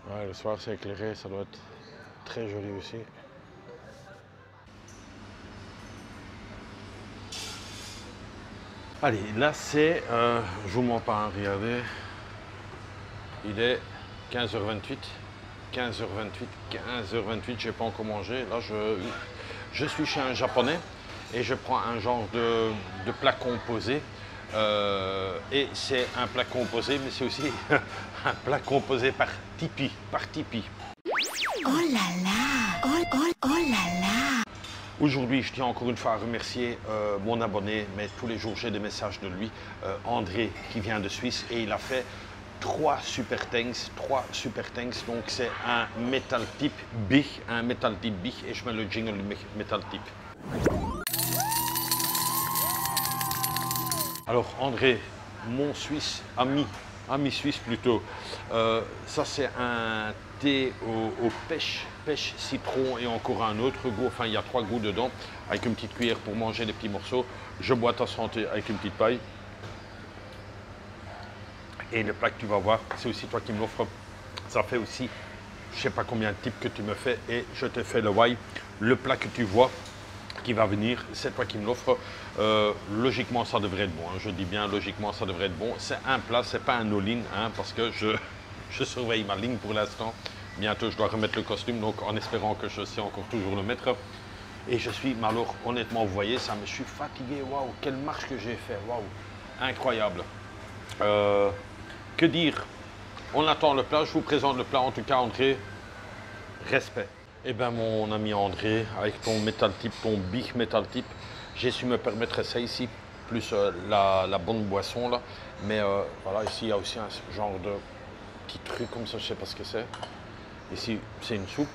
Ouais, le soir c'est éclairé, ça doit être très joli aussi. Allez, là c'est, je vous mens pas, hein, regardez, il est 15h28, 15h28, j'ai pas encore mangé. Là je suis chez un japonais et je prends un genre de plat composé. Et c'est un plat composé, mais c'est aussi un plat composé par Tipeee, Oh là là, oh là là. Aujourd'hui, je tiens encore une fois à remercier mon abonné, mais tous les jours j'ai des messages de lui, André, qui vient de Suisse, et il a fait 3 super thanks. Donc c'est un Metal Tip big, et je mets le jingle du Metal Tip. Alors André, mon Suisse, ami suisse plutôt, ça c'est un thé aux pêches citron et encore un autre goût, enfin il y a 3 goûts dedans, avec une petite cuillère pour manger des petits morceaux. Je bois ta santé avec une petite paille. Et le plat que tu vas voir, c'est aussi toi qui me l'offres. Ça fait aussi, je ne sais pas combien de types que tu me fais, et je te fais le why. Le plat que tu vois qui va venir, c'est toi qui me l'offres. Logiquement, ça devrait être bon. Hein. Je dis bien, logiquement, ça devrait être bon. C'est un plat, c'est pas un all-in, hein, parce que je surveille ma ligne pour l'instant. Bientôt, je dois remettre le costume, donc en espérant que je sais encore toujours le mettre. Et je suis, mais alors, honnêtement, vous voyez ça, mais je suis fatigué. Waouh, quelle marche que j'ai fait. Waouh, incroyable. Que dire? On attend le plat, je vous présente le plat. En tout cas, André, respect. Eh bien, mon ami André, avec ton Metal Tip, ton Big Metal Tip, j'ai su me permettre ça ici, plus la bonne boisson là. Mais voilà, ici il y a aussi un genre de petit truc comme ça, je ne sais pas ce que c'est. Ici, c'est une soupe.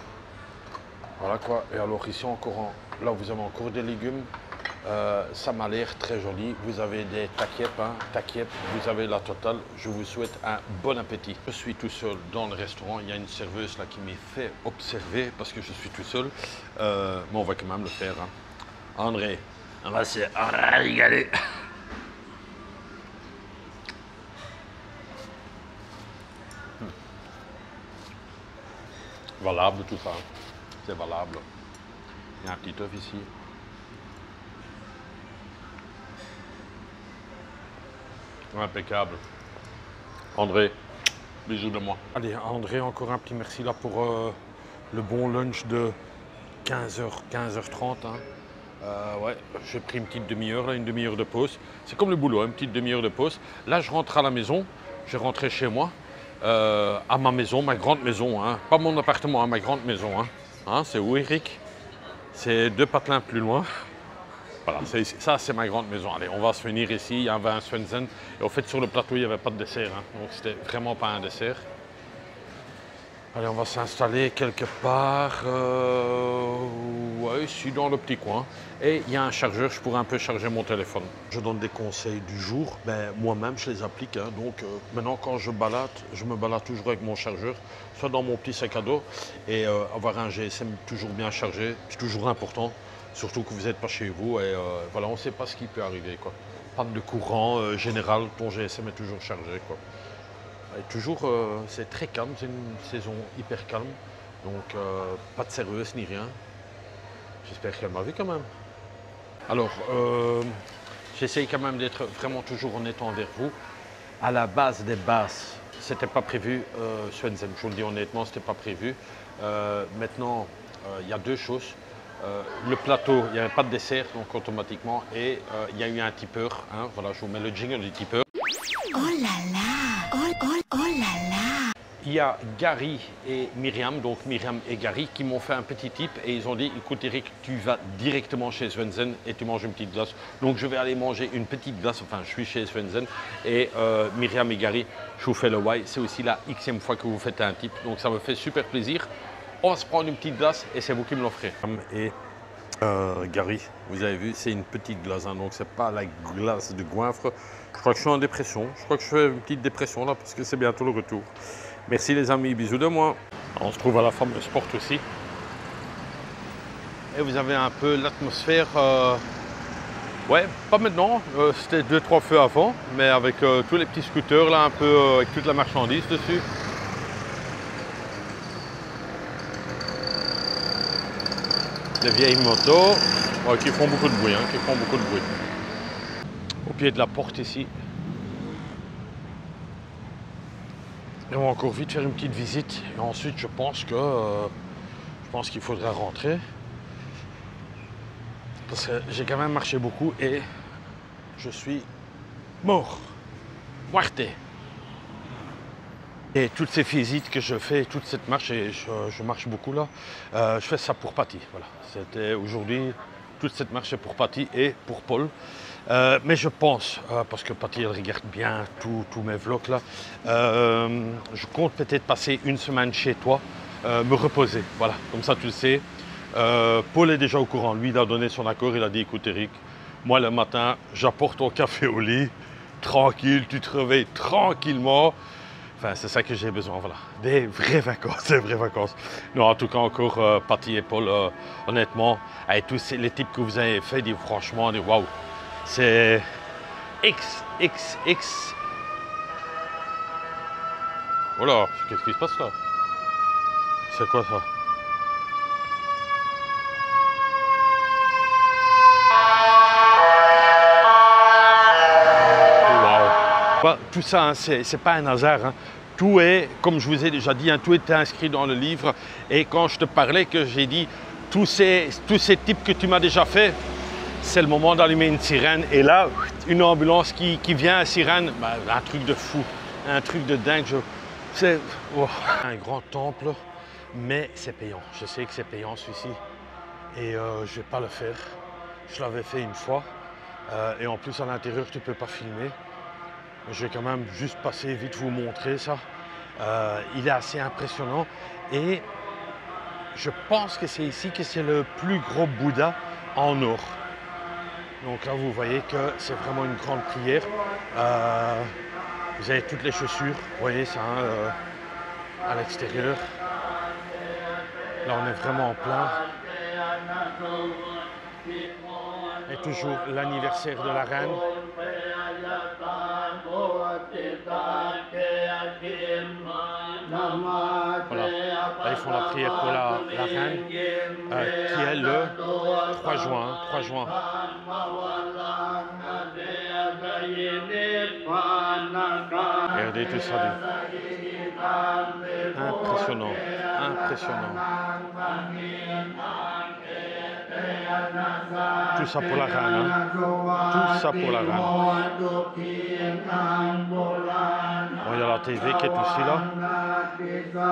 Voilà quoi. Et alors ici encore, là vous avez encore des légumes. Ça m'a l'air très joli. Vous avez des takiep, hein, vous avez la totale. Je vous souhaite un bon appétit. Je suis tout seul dans le restaurant. Il y a une serveuse là qui m'a fait observer parce que je suis tout seul. Mais on va quand même le faire. Hein. André, on va se régaler. Valable tout ça. Hein. C'est valable. Il y a un petit œuf ici. Impeccable. André, bisous de moi. Allez, André, encore un petit merci là pour le bon lunch de 15h, 15h30. Hein. Ouais, j'ai pris une petite demi-heure, une demi-heure de pause. C'est comme le boulot, une petite demi-heure de pause. Là, je rentre à la maison, je vais rentrer chez moi, à ma maison, ma grande maison. Hein. Pas mon appartement, hein, ma grande maison. Hein. Hein, c'est où, Eric? C'est 2 patelins plus loin. Voilà, ça c'est ma grande maison. Allez, on va se venir ici, il y avait un Swensen. Et au fait, sur le plateau, il n'y avait pas de dessert. Hein, donc, c'était vraiment pas un dessert. Allez, on va s'installer quelque part. Ouais, ici dans le petit coin. Et il y a un chargeur, je pourrais un peu charger mon téléphone. Je donne des conseils du jour, ben, moi-même je les applique. Hein. Donc maintenant quand je me balade toujours avec mon chargeur, soit dans mon petit sac à dos. Et avoir un GSM toujours bien chargé, c'est toujours important. Surtout que vous n'êtes pas chez vous et voilà, on ne sait pas ce qui peut arriver, quoi. Panne de courant général, ton GSM est toujours chargé, quoi. Et toujours, c'est très calme, c'est une saison hyper calme. Donc, pas de sérieuse ni rien. J'espère qu'elle m'a vu quand même. Alors, j'essaye quand même d'être vraiment toujours honnête envers vous. À la base des bases, c'était pas prévu, Swensen. Je vous le dis honnêtement, c'était pas prévu. Maintenant, il y a deux choses. Le plateau, il n'y avait pas de dessert, donc automatiquement. Et il y a eu un tipeur. Hein, voilà, je vous mets le jingle du tipeur. Oh là là, oh là là. Il y a Gary et Myriam, donc Myriam et Gary, qui m'ont fait un petit tip et ils ont dit, écoute Eric, tu vas directement chez Swensen et tu manges une petite glace. Donc je vais aller manger une petite glace, enfin je suis chez Swensen et Myriam et Gary, je vous fais le why. C'est aussi la xème fois que vous faites un tip, donc ça me fait super plaisir. On va se prendre une petite glace et c'est vous qui me l'offrez. Et Gary, vous avez vu, c'est une petite glace, hein, donc c'est pas la glace de goinfre. Je crois que je suis en dépression, je crois que je fais une petite dépression là parce que c'est bientôt le retour. Merci les amis, bisous de moi. On se trouve à la fameuse porte aussi. Et vous avez un peu l'atmosphère, ouais, pas maintenant, c'était 2-3 feux avant, mais avec tous les petits scooters là, un peu avec toute la marchandise dessus. Les vieilles motos qui font beaucoup de bruit, hein, qui font beaucoup de bruit. Au pied de la porte ici. Et on va encore vite faire une petite visite. Et ensuite, je pense qu'il faudra rentrer. Parce que j'ai quand même marché beaucoup et je suis mort. Muerte. Et toutes ces visites que je fais, toute cette marche, et je marche beaucoup là, je fais ça pour Patty. Voilà. C'était aujourd'hui, toute cette marche est pour Patty et pour Paul. Mais je pense, parce que Patty elle regarde bien tous mes vlogs là, je compte peut-être passer une semaine chez toi, me reposer. Voilà, comme ça tu le sais. Paul est déjà au courant, lui il a donné son accord, il a dit écoute Eric, moi le matin j'apporte ton café au lit, tranquille, tu te réveilles tranquillement. Enfin, c'est ça que j'ai besoin, voilà. Des vraies vacances, des vraies vacances. Non, en tout cas, encore, Patty et Paul, honnêtement, avec tous les types que vous avez fait, franchement, waouh. C'est XXX. Voilà, qu'est-ce qui se passe là? C'est quoi ça? Tout ça, hein, c'est pas un hasard. Hein. Tout est, comme je vous ai déjà dit, hein, tout est inscrit dans le livre. Et quand je te parlais, que j'ai dit tous ces types que tu m'as déjà fait, c'est le moment d'allumer une sirène. Et là, une ambulance qui vient à sirène, bah, un truc de fou, un truc de dingue. C'est un grand temple, mais c'est payant. Je sais que c'est payant celui-ci. Et je vais pas le faire. Je l'avais fait une fois. Et en plus, à l'intérieur, tu peux pas filmer. Je vais quand même juste passer vite vous montrer ça. Il est assez impressionnant et je pense que c'est ici que c'est le plus gros Bouddha en or. Donc là vous voyez que c'est vraiment une grande prière. Vous avez toutes les chaussures, vous voyez ça hein, à l'extérieur. Là on est vraiment en plein. Et toujours l'anniversaire de la reine. Voilà, là ils font la prière pour la reine qui est le 3 juin. 3 juin. Regardez tout ça. Impressionnant, impressionnant. Tout ça pour la reine, hein. Tout ça pour la reine. Bon, il y a la TV qui est aussi là,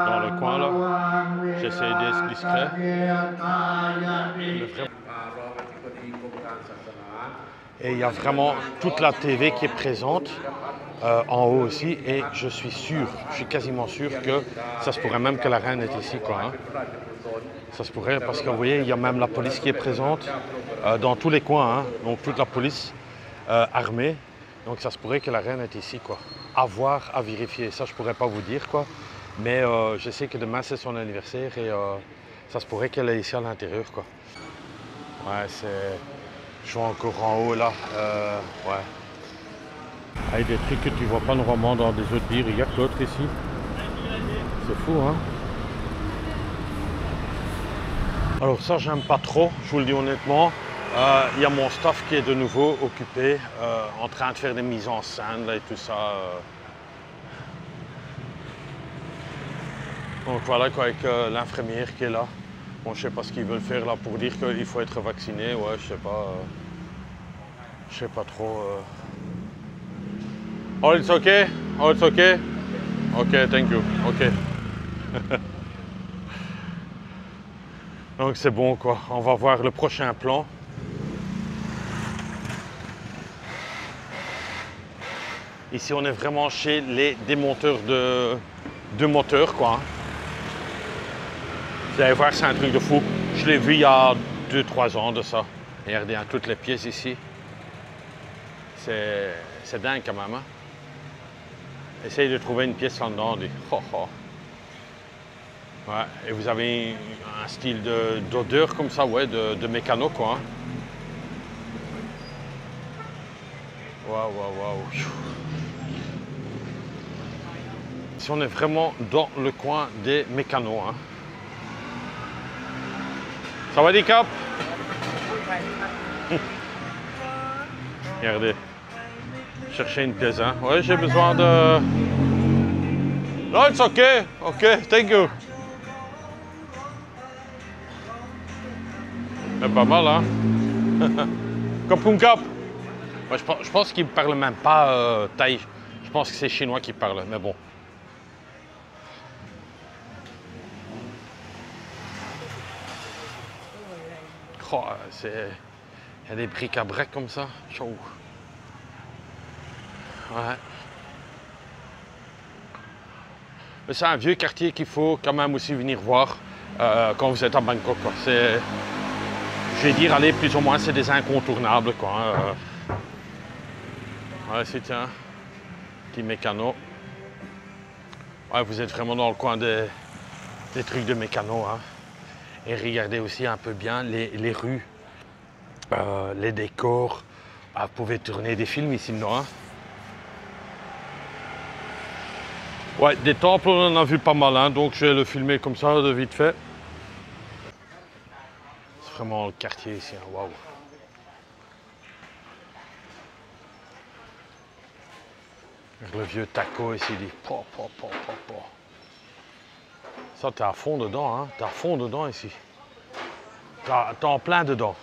dans le coin là. J'essaie d'être discret. Et il y a vraiment toute la TV qui est présente en haut aussi. Et je suis sûr, je suis quasiment sûr que ça se pourrait même que la reine est ici, quoi. Hein. Ça se pourrait parce que vous voyez, il y a même la police qui est présente dans tous les coins, hein, donc toute la police armée. Donc ça se pourrait que la reine est ici, quoi. À voir, à vérifier. Ça, je pourrais pas vous dire, quoi. Mais je sais que demain, c'est son anniversaire et ça se pourrait qu'elle est ici à l'intérieur, quoi. Ouais, c'est... Je vois encore en haut, là. Ouais. Avec des trucs que tu vois pas normalement dans des autres bières. Il y a que l'autre ici. C'est fou, hein. Alors ça, j'aime pas trop, je vous le dis honnêtement. Il y a mon staff qui est de nouveau occupé, en train de faire des mises en scène là, et tout ça. Donc voilà quoi, avec l'infirmière qui est là. Bon, je sais pas ce qu'ils veulent faire là pour dire qu'il faut être vacciné. Ouais, je sais pas. Je sais pas trop. Oh, it's okay? Oh, it's okay? Okay, thank you. Okay. Donc c'est bon quoi, on va voir le prochain plan. Ici on est vraiment chez les démonteurs de moteurs quoi. Vous allez voir, c'est un truc de fou. Je l'ai vu il y a 2-3 ans de ça. Regardez hein, toutes les pièces ici. C'est dingue quand même. Hein? Essayez de trouver une pièce là-dedans. Oh, oh. Ouais, et vous avez un style d'odeur comme ça, ouais, de mécano quoi. Waouh, waouh, waouh. Ici on est vraiment dans le coin des mécanos. Hein. Ça va, Dicap? Regardez. Chercher une pièce, hein. Ouais, j'ai besoin de... No, it's okay. Okay, thank you. C'est pas mal, hein? Cap. Ouais, je pense qu'ils ne parlent même pas thaï. Je pense que c'est chinois qui parlent, mais bon. Oh, il y a des bric-à-brac comme ça. Chaud. Ouais. Mais c'est un vieux quartier qu'il faut quand même aussi venir voir quand vous êtes à Bangkok. C'est... Je vais dire, allez, plus ou moins, c'est des incontournables, quoi. Ouais, c'est tiens, petit mécano. Ouais, vous êtes vraiment dans le coin des trucs de mécano, hein. Et regardez aussi un peu bien les rues, les décors. Ah, vous pouvez tourner des films ici, non, hein. Ouais, des temples, on en a vu pas mal, hein, donc je vais le filmer comme ça, de vite fait. C'est vraiment le quartier ici, hein, waouh. Le vieux taco ici, dit po. Ça, t'es à fond dedans, hein, t'es à fond dedans ici. T'es en plein dedans.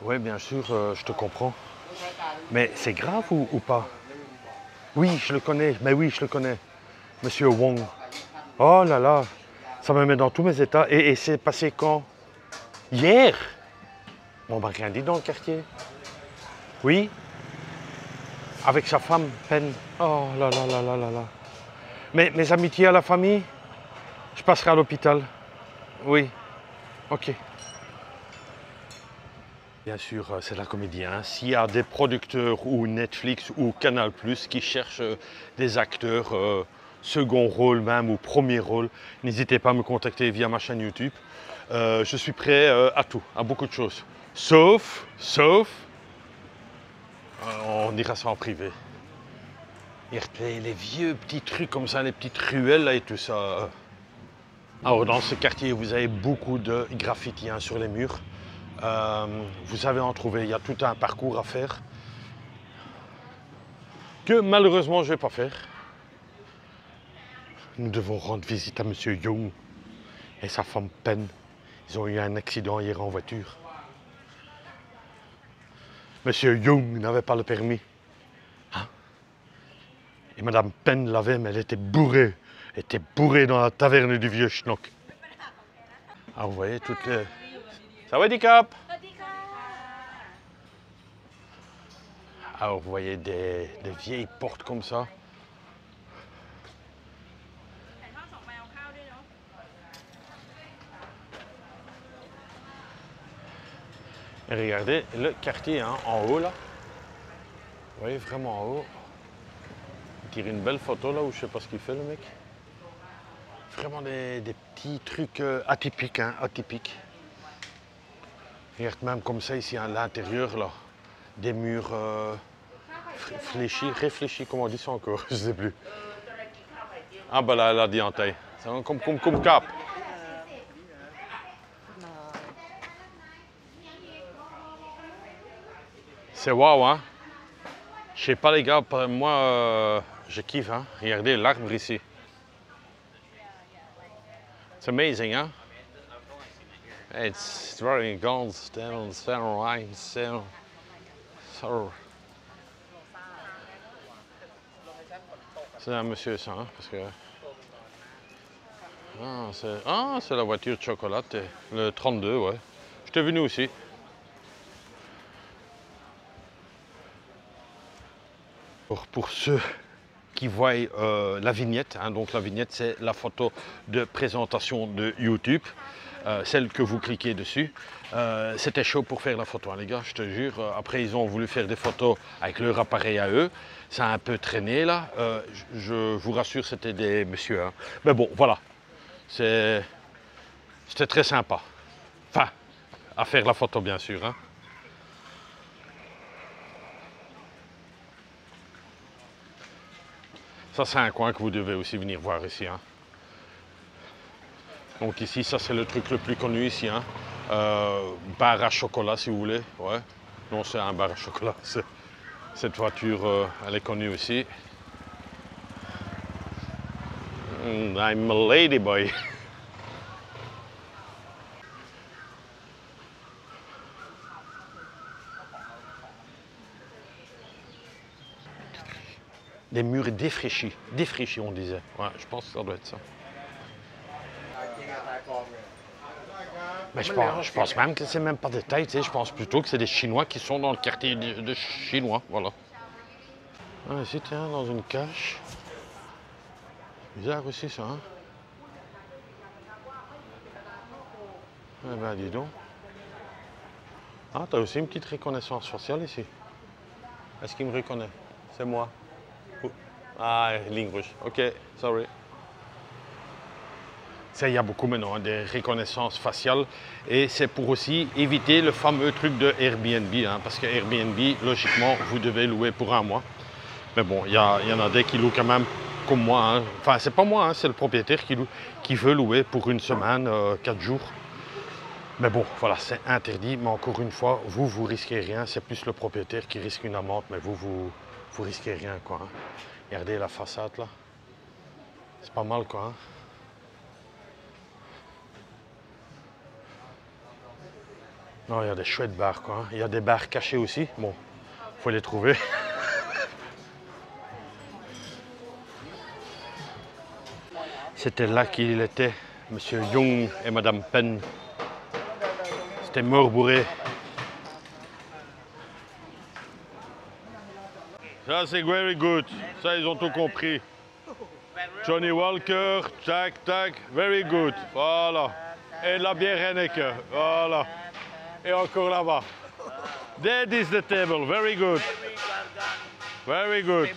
Oui, bien sûr, je te comprends. Mais c'est grave ou pas? Oui, je le connais, mais oui, je le connais. Monsieur Wong. Oh là là, ça me met dans tous mes états. Et c'est passé quand? Hier? On m'a rien dit dans le quartier. Oui? Avec sa femme, Pen. Oh là là là là là là. Mais mes amitiés à la famille, je passerai à l'hôpital. Oui. Ok. Bien sûr, c'est la comédie. Hein. S'il y a des producteurs ou Netflix ou Canal+, qui cherchent des acteurs, second rôle même ou premier rôle, n'hésitez pas à me contacter via ma chaîne YouTube. Je suis prêt à tout, à beaucoup de choses. Sauf, on dira ça en privé. Les vieux petits trucs comme ça, les petites ruelles là et tout ça. Alors dans ce quartier, vous avez beaucoup de graffitis hein, sur les murs. Vous savez en trouver, il y a tout un parcours à faire que malheureusement je ne vais pas faire. Nous devons rendre visite à M. Young et sa femme Pen. Ils ont eu un accident hier en voiture. M. Young n'avait pas le permis. Hein? Et Mme Pen l'avait, mais elle était bourrée. Elle était bourrée dans la taverne du vieux schnock. Ah, vous voyez toutes les... Ça va, Dicap? Alors, vous voyez des vieilles portes comme ça. Et regardez le quartier hein, en haut là. Vous voyez vraiment en haut. Il tire une belle photo là où je sais pas ce qu'il fait le mec. Vraiment des petits trucs atypiques, hein, atypiques. Regarde même comme ça ici à l'intérieur là. Des murs fléchis, réfléchis, comment on dit ça encore, je sais plus. Ah bah là, elle a dit en taille. C'est comme cap. C'est waouh hein. Je sais pas les gars, moi je kiffe hein. Regardez l'arbre ici. It's amazing hein. It's very gold, still, c'est un monsieur ça hein, parce que... Ah, c'est la voiture de chocolat, le 32 ouais. J'étais venu aussi. Pour ceux qui voient la vignette, hein, donc la vignette c'est la photo de présentation de YouTube, celle que vous cliquez dessus. C'était chaud pour faire la photo hein, les gars, je te jure. Après ils ont voulu faire des photos avec leur appareil à eux, ça a un peu traîné là. Je vous rassure c'était des messieurs. Hein. Mais bon voilà, c'était très sympa. Enfin, à faire la photo bien sûr. Hein. Ça c'est un coin que vous devez aussi venir voir ici. Hein. Donc ici, ça c'est le truc le plus connu ici. Hein. Bar à chocolat si vous voulez. Ouais. Non, c'est un bar à chocolat. Cette voiture, elle est connue aussi. I'm a ladyboy. Des murs défraîchis on disait. Ouais, je pense que ça doit être ça. Mais je pense même que c'est même pas des Thaïs, tu sais, je pense plutôt que c'est des Chinois qui sont dans le quartier de Chinois, voilà. Ah, ici, tiens, dans une cache. Bizarre aussi ça, hein. Eh ben, dis donc. Ah, t'as aussi une petite reconnaissance faciale ici. Est-ce qu'il me reconnaît? C'est moi. Ah, ligne rouge. Ok, sorry. Ça, il y a beaucoup maintenant, hein, des reconnaissances faciales. Et c'est pour aussi éviter le fameux truc de Airbnb. Hein, parce que Airbnb, logiquement, vous devez louer pour un mois. Mais bon, il y en a des qui louent quand même comme moi. Hein. Enfin, c'est pas moi, hein, c'est le propriétaire qui veut louer pour une semaine, 4 jours. Mais bon, voilà, c'est interdit. Mais encore une fois, vous risquez rien. C'est plus le propriétaire qui risque une amende. Mais vous risquez rien, quoi. Hein. Regardez la façade, là. C'est pas mal, quoi. Hein. Non, il y a des chouettes bars, quoi. Hein. Il y a des bars cachés aussi. Bon, il faut les trouver. C'était là qu'il était, Monsieur Young et Madame Penn. C'était mort bourré. Ça, c'est very good. Ça, ils ont tout compris. Johnny Walker, tac, tac, very good. Voilà. Et la bière Heineken. Voilà. Et encore là-bas. That is the table. Very good. Very good.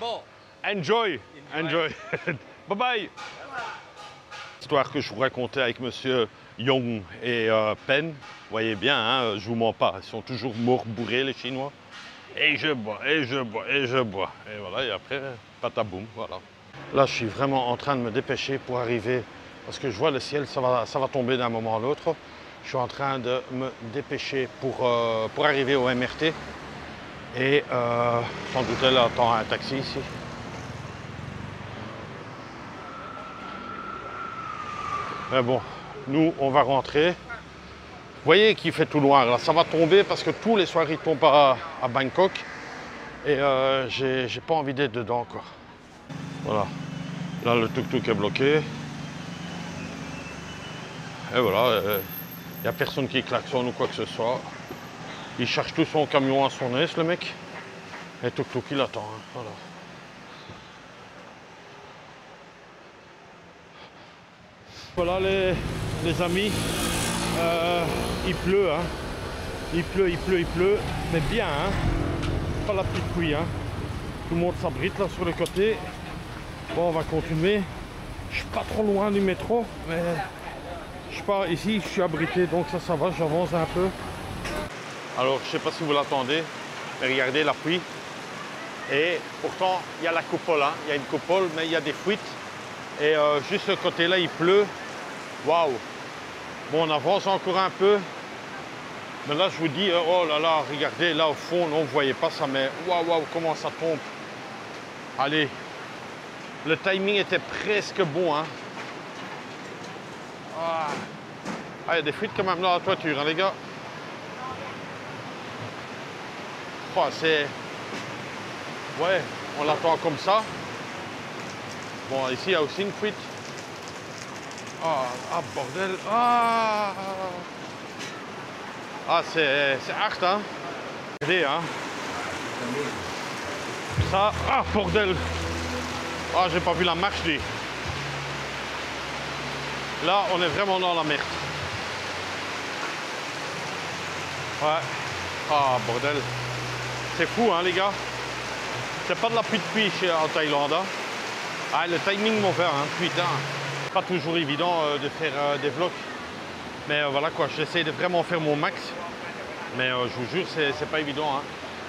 Enjoy. Enjoy. Bye bye. L'histoire que je vous racontais avec Monsieur Young et Penn, vous voyez bien, hein, je vous mens pas, ils sont toujours morts bourrés les Chinois. Et je bois, et je bois, et je bois. Et voilà, et après, pataboum, voilà. Là, je suis vraiment en train de me dépêcher pour arriver, parce que je vois le ciel, ça va tomber d'un moment à l'autre. Je suis en train de me dépêcher pour arriver au MRT. Et sans doute, elle attend un taxi ici. Mais bon, nous, on va rentrer. Vous voyez qu'il fait tout noir, là, ça va tomber parce que tous les soirs, il tombe à Bangkok. Et j'ai pas envie d'être dedans, quoi. Voilà. Là, le tuk-tuk est bloqué. Et voilà, il n'y a personne qui klaxonne ou quoi que ce soit. Il cherche tout son camion à son aise, le mec. Et le tuk-tuk, il attend, hein. Voilà. Voilà les amis, il pleut, hein. Il pleut, mais bien, hein. Pas la petite pluie, hein. Tout le monde s'abrite là sur le côté. Bon, on va continuer. Je suis pas trop loin du métro, mais je pars ici, je suis abrité, donc ça va, j'avance un peu. Alors, je sais pas si vous l'attendez, mais regardez la pluie. Et pourtant, il y a la coupole, hein. Il y a une coupole, mais il y a des fuites. Et juste ce côté-là, il pleut. Waouh! Bon, on avance encore un peu. Mais là, je vous dis, oh là là, regardez, là au fond, non, vous ne voyez pas ça, mais waouh, waouh, comment ça tombe. Allez, le timing était presque bon, hein. Ah, il y a des fuites quand même là à la toiture, hein, les gars. Oh, c'est... Ouais, on l'attend comme ça. Bon, ici, il y a aussi une fuite. Ah, bordel. Ah, c'est hard, hein. Regardez, hein. Ça, ah, bordel. Ah, j'ai pas vu la marche, lui. Là, on est vraiment dans la merde. Ouais. Ah, bordel. C'est fou, hein, les gars. C'est pas de la pluie en Thaïlande, hein. Ah, le timing mauvais, hein, putain. Pas toujours évident de faire des vlogs. Mais voilà quoi, j'essaie de vraiment faire mon max. Mais je vous jure, c'est pas évident, hein.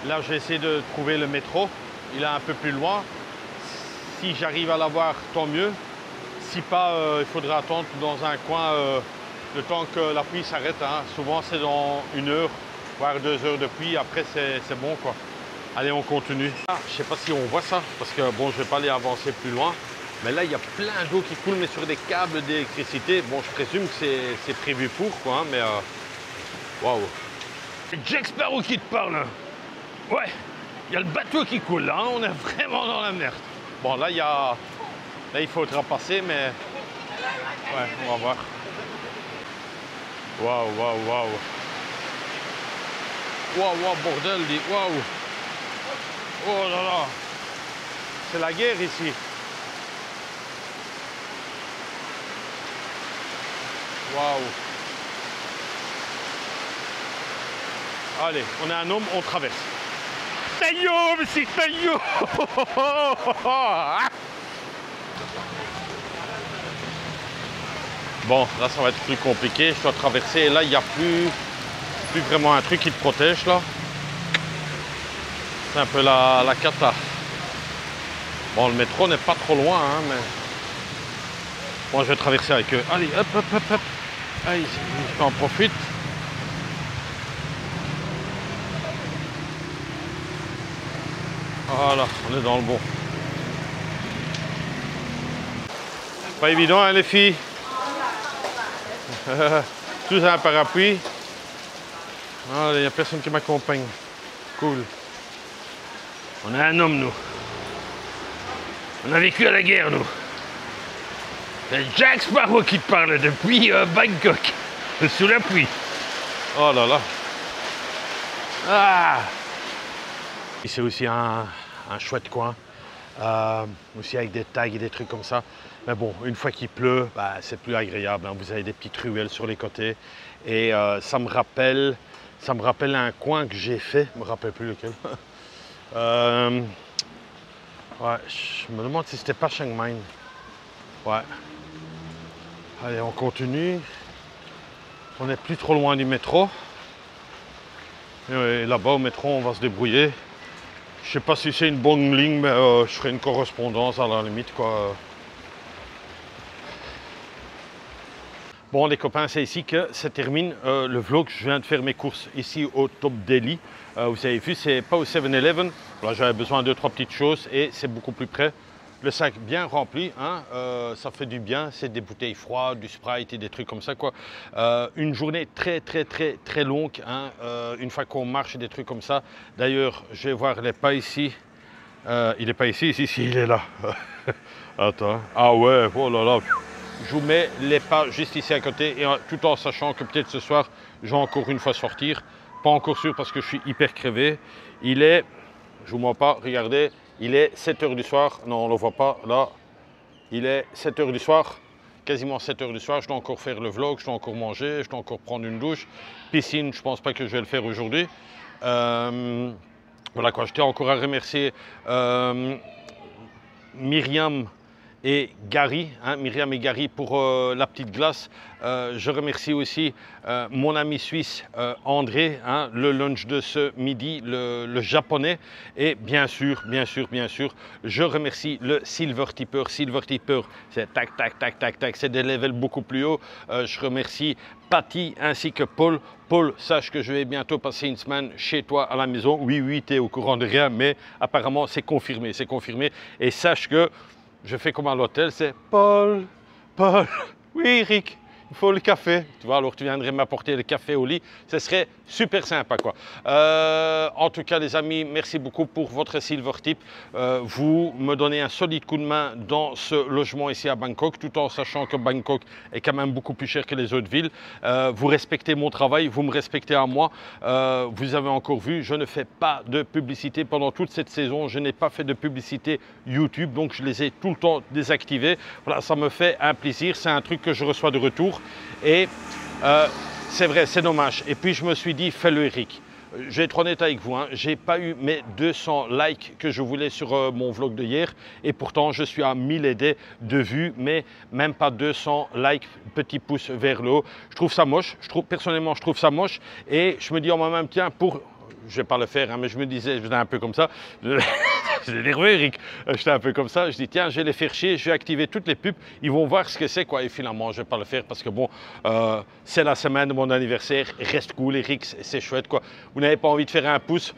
Là, j'ai essayé de trouver le métro. Il est un peu plus loin. Si j'arrive à l'avoir, tant mieux. Si pas, il faudra attendre dans un coin le temps que la pluie s'arrête, hein. Souvent, c'est dans 1 heure, voire 2 heures de pluie. Après, c'est bon, quoi. Allez, on continue. Ah, je sais pas si on voit ça, parce que bon, je vais pas aller avancer plus loin. Mais là, il y a plein d'eau qui coule, mais sur des câbles d'électricité. Bon, je présume que c'est prévu pour, quoi, hein, mais waouh. C'est Jack Sparrow qui te parle. Ouais, il y a le bateau qui coule, là, hein, on est vraiment dans la merde. Bon, là, il faudra passer, mais ouais, on va voir. Waouh, waouh, waouh. Waouh, waouh, bordel, waouh. Oh là là. C'est la guerre ici. Waouh. Allez, on est un homme, on traverse. Taillot, monsieur Taillot. Bon, là, ça va être plus compliqué. Je dois traverser. Et là, il n'y a plus vraiment un truc qui te protège, là. C'est un peu la cata. Bon, le métro n'est pas trop loin, hein, mais... Bon, je vais traverser avec eux. Allez, hop, hop, hop, hop. Allez, j'en profite. Voilà, on est dans le bon. Pas évident, hein, les filles. Tous un parapluie. Il n'y a personne qui m'accompagne. Cool. On est un homme, nous. On a vécu à la guerre, nous. C'est Jack Sparrow qui te parle depuis Bangkok. Sous la pluie. Oh là là. Ah. C'est aussi un chouette coin. Aussi avec des tags et des trucs comme ça. Mais bon, une fois qu'il pleut, bah, c'est plus agréable, hein. Vous avez des petites ruelles sur les côtés. Et ça me rappelle un coin que j'ai fait. Je me rappelle plus lequel. Ouais, je me demande si c'était pas Chiang Mai. Ouais. Allez, on continue. On n'est plus trop loin du métro. Et là-bas, au métro, on va se débrouiller. Je sais pas si c'est une bonne ligne, mais je ferai une correspondance à la limite, quoi. Bon, les copains, c'est ici que se termine le vlog. Je viens de faire mes courses ici au Top Delhi. Vous avez vu, c'est pas au 7-Eleven. Là, j'avais besoin de 2-3 petites choses et c'est beaucoup plus près. Le sac bien rempli, hein, ça fait du bien. C'est des bouteilles froides, du Sprite et des trucs comme ça, quoi. Une journée très longue, hein, une fois qu'on marche et des trucs comme ça. D'ailleurs, je vais voir les pas ici. Il n'est pas ici, si, il est là. Attends. Ah ouais, oh là là. Je vous mets les pas juste ici à côté, et tout en sachant que peut-être ce soir, je vais encore une fois sortir. Pas encore sûr parce que je suis hyper crevé. Il est, je vous mens pas, regardez, il est 7 h du soir. Non, on ne le voit pas, là. Il est 7 h du soir, quasiment 7 h du soir, je dois encore faire le vlog, je dois encore manger, je dois encore prendre une douche. Piscine, je ne pense pas que je vais le faire aujourd'hui. Voilà quoi, je tiens encore à remercier Myriam et Gary, Myriam et Gary pour la petite glace. Je remercie aussi mon ami suisse André, le lunch de ce midi, le japonais. Et bien sûr, je remercie le Silver Tipper. Silver Tipper, c'est tac, tac, tac, tac, tac, c'est des levels beaucoup plus hauts. Je remercie Patty ainsi que Paul. Paul, sache que je vais bientôt passer une semaine chez toi à la maison. Oui, tu es au courant de rien, mais apparemment c'est confirmé, c'est confirmé. Et sache que je fais comme à l'hôtel, c'est Paul, oui Eric, il faut le café. Tu vois, alors tu viendrais m'apporter le café au lit, ce serait super sympa quoi. En tout cas les amis, merci beaucoup pour votre Silver Tip. Vous me donnez un solide coup de main dans ce logement ici à Bangkok, tout en sachant que Bangkok est quand même beaucoup plus cher que les autres villes. Vous respectez mon travail, vous me respectez à moi. Vous avez encore vu, je ne fais pas de publicité pendant toute cette saison. Je n'ai pas fait de publicité YouTube, donc je les ai tout le temps désactivés. Voilà, ça me fait un plaisir, c'est un truc que je reçois de retour. Et c'est vrai, c'est dommage. Et puis je me suis dit, fais-le Eric. Je vais être honnête avec vous, je n'ai pas eu mes 200 likes que je voulais sur mon vlog de hier. Et pourtant, je suis à 1000 et des de vues, mais même pas 200 likes, petit pouce vers le haut. Je trouve ça moche. Personnellement, je trouve ça moche. Et je me dis en moi-même, tiens, je ne vais pas le faire, mais je me disais, je faisais un peu comme ça. J'étais nerveux, Eric. J'étais un peu comme ça. Je dis, tiens, je vais les faire chier, je vais activer toutes les pubs. Ils vont voir ce que c'est, quoi. Et finalement, je ne vais pas le faire parce que, bon, c'est la semaine de mon anniversaire. Reste cool, Eric, c'est chouette, quoi. Vous n'avez pas envie de faire un pouce,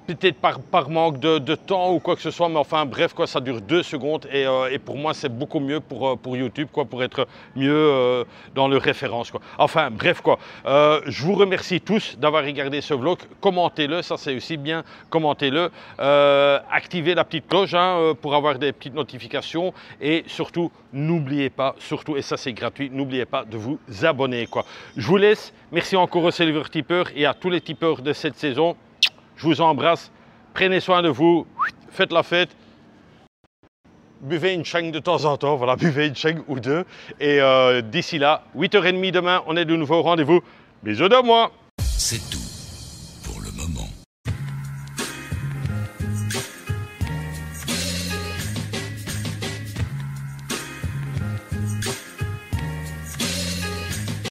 peut-être par manque de temps ou quoi que ce soit, mais enfin bref quoi, ça dure 2 secondes et pour moi c'est beaucoup mieux pour YouTube quoi, pour être mieux dans le référence quoi. Enfin bref quoi, je vous remercie tous d'avoir regardé ce vlog, commentez-le, ça c'est aussi bien, commentez-le, activez la petite cloche pour avoir des petites notifications et surtout n'oubliez pas, et ça c'est gratuit, n'oubliez pas de vous abonner quoi. Je vous laisse, merci encore aux Silver Tippers et à tous les tipeurs de cette saison. Je vous embrasse, prenez soin de vous, faites la fête, buvez une cheng de temps en temps, voilà, buvez une cheng ou deux. Et d'ici là, 8 h 30 demain, on est de nouveau au rendez-vous. Bisous de moi. C'est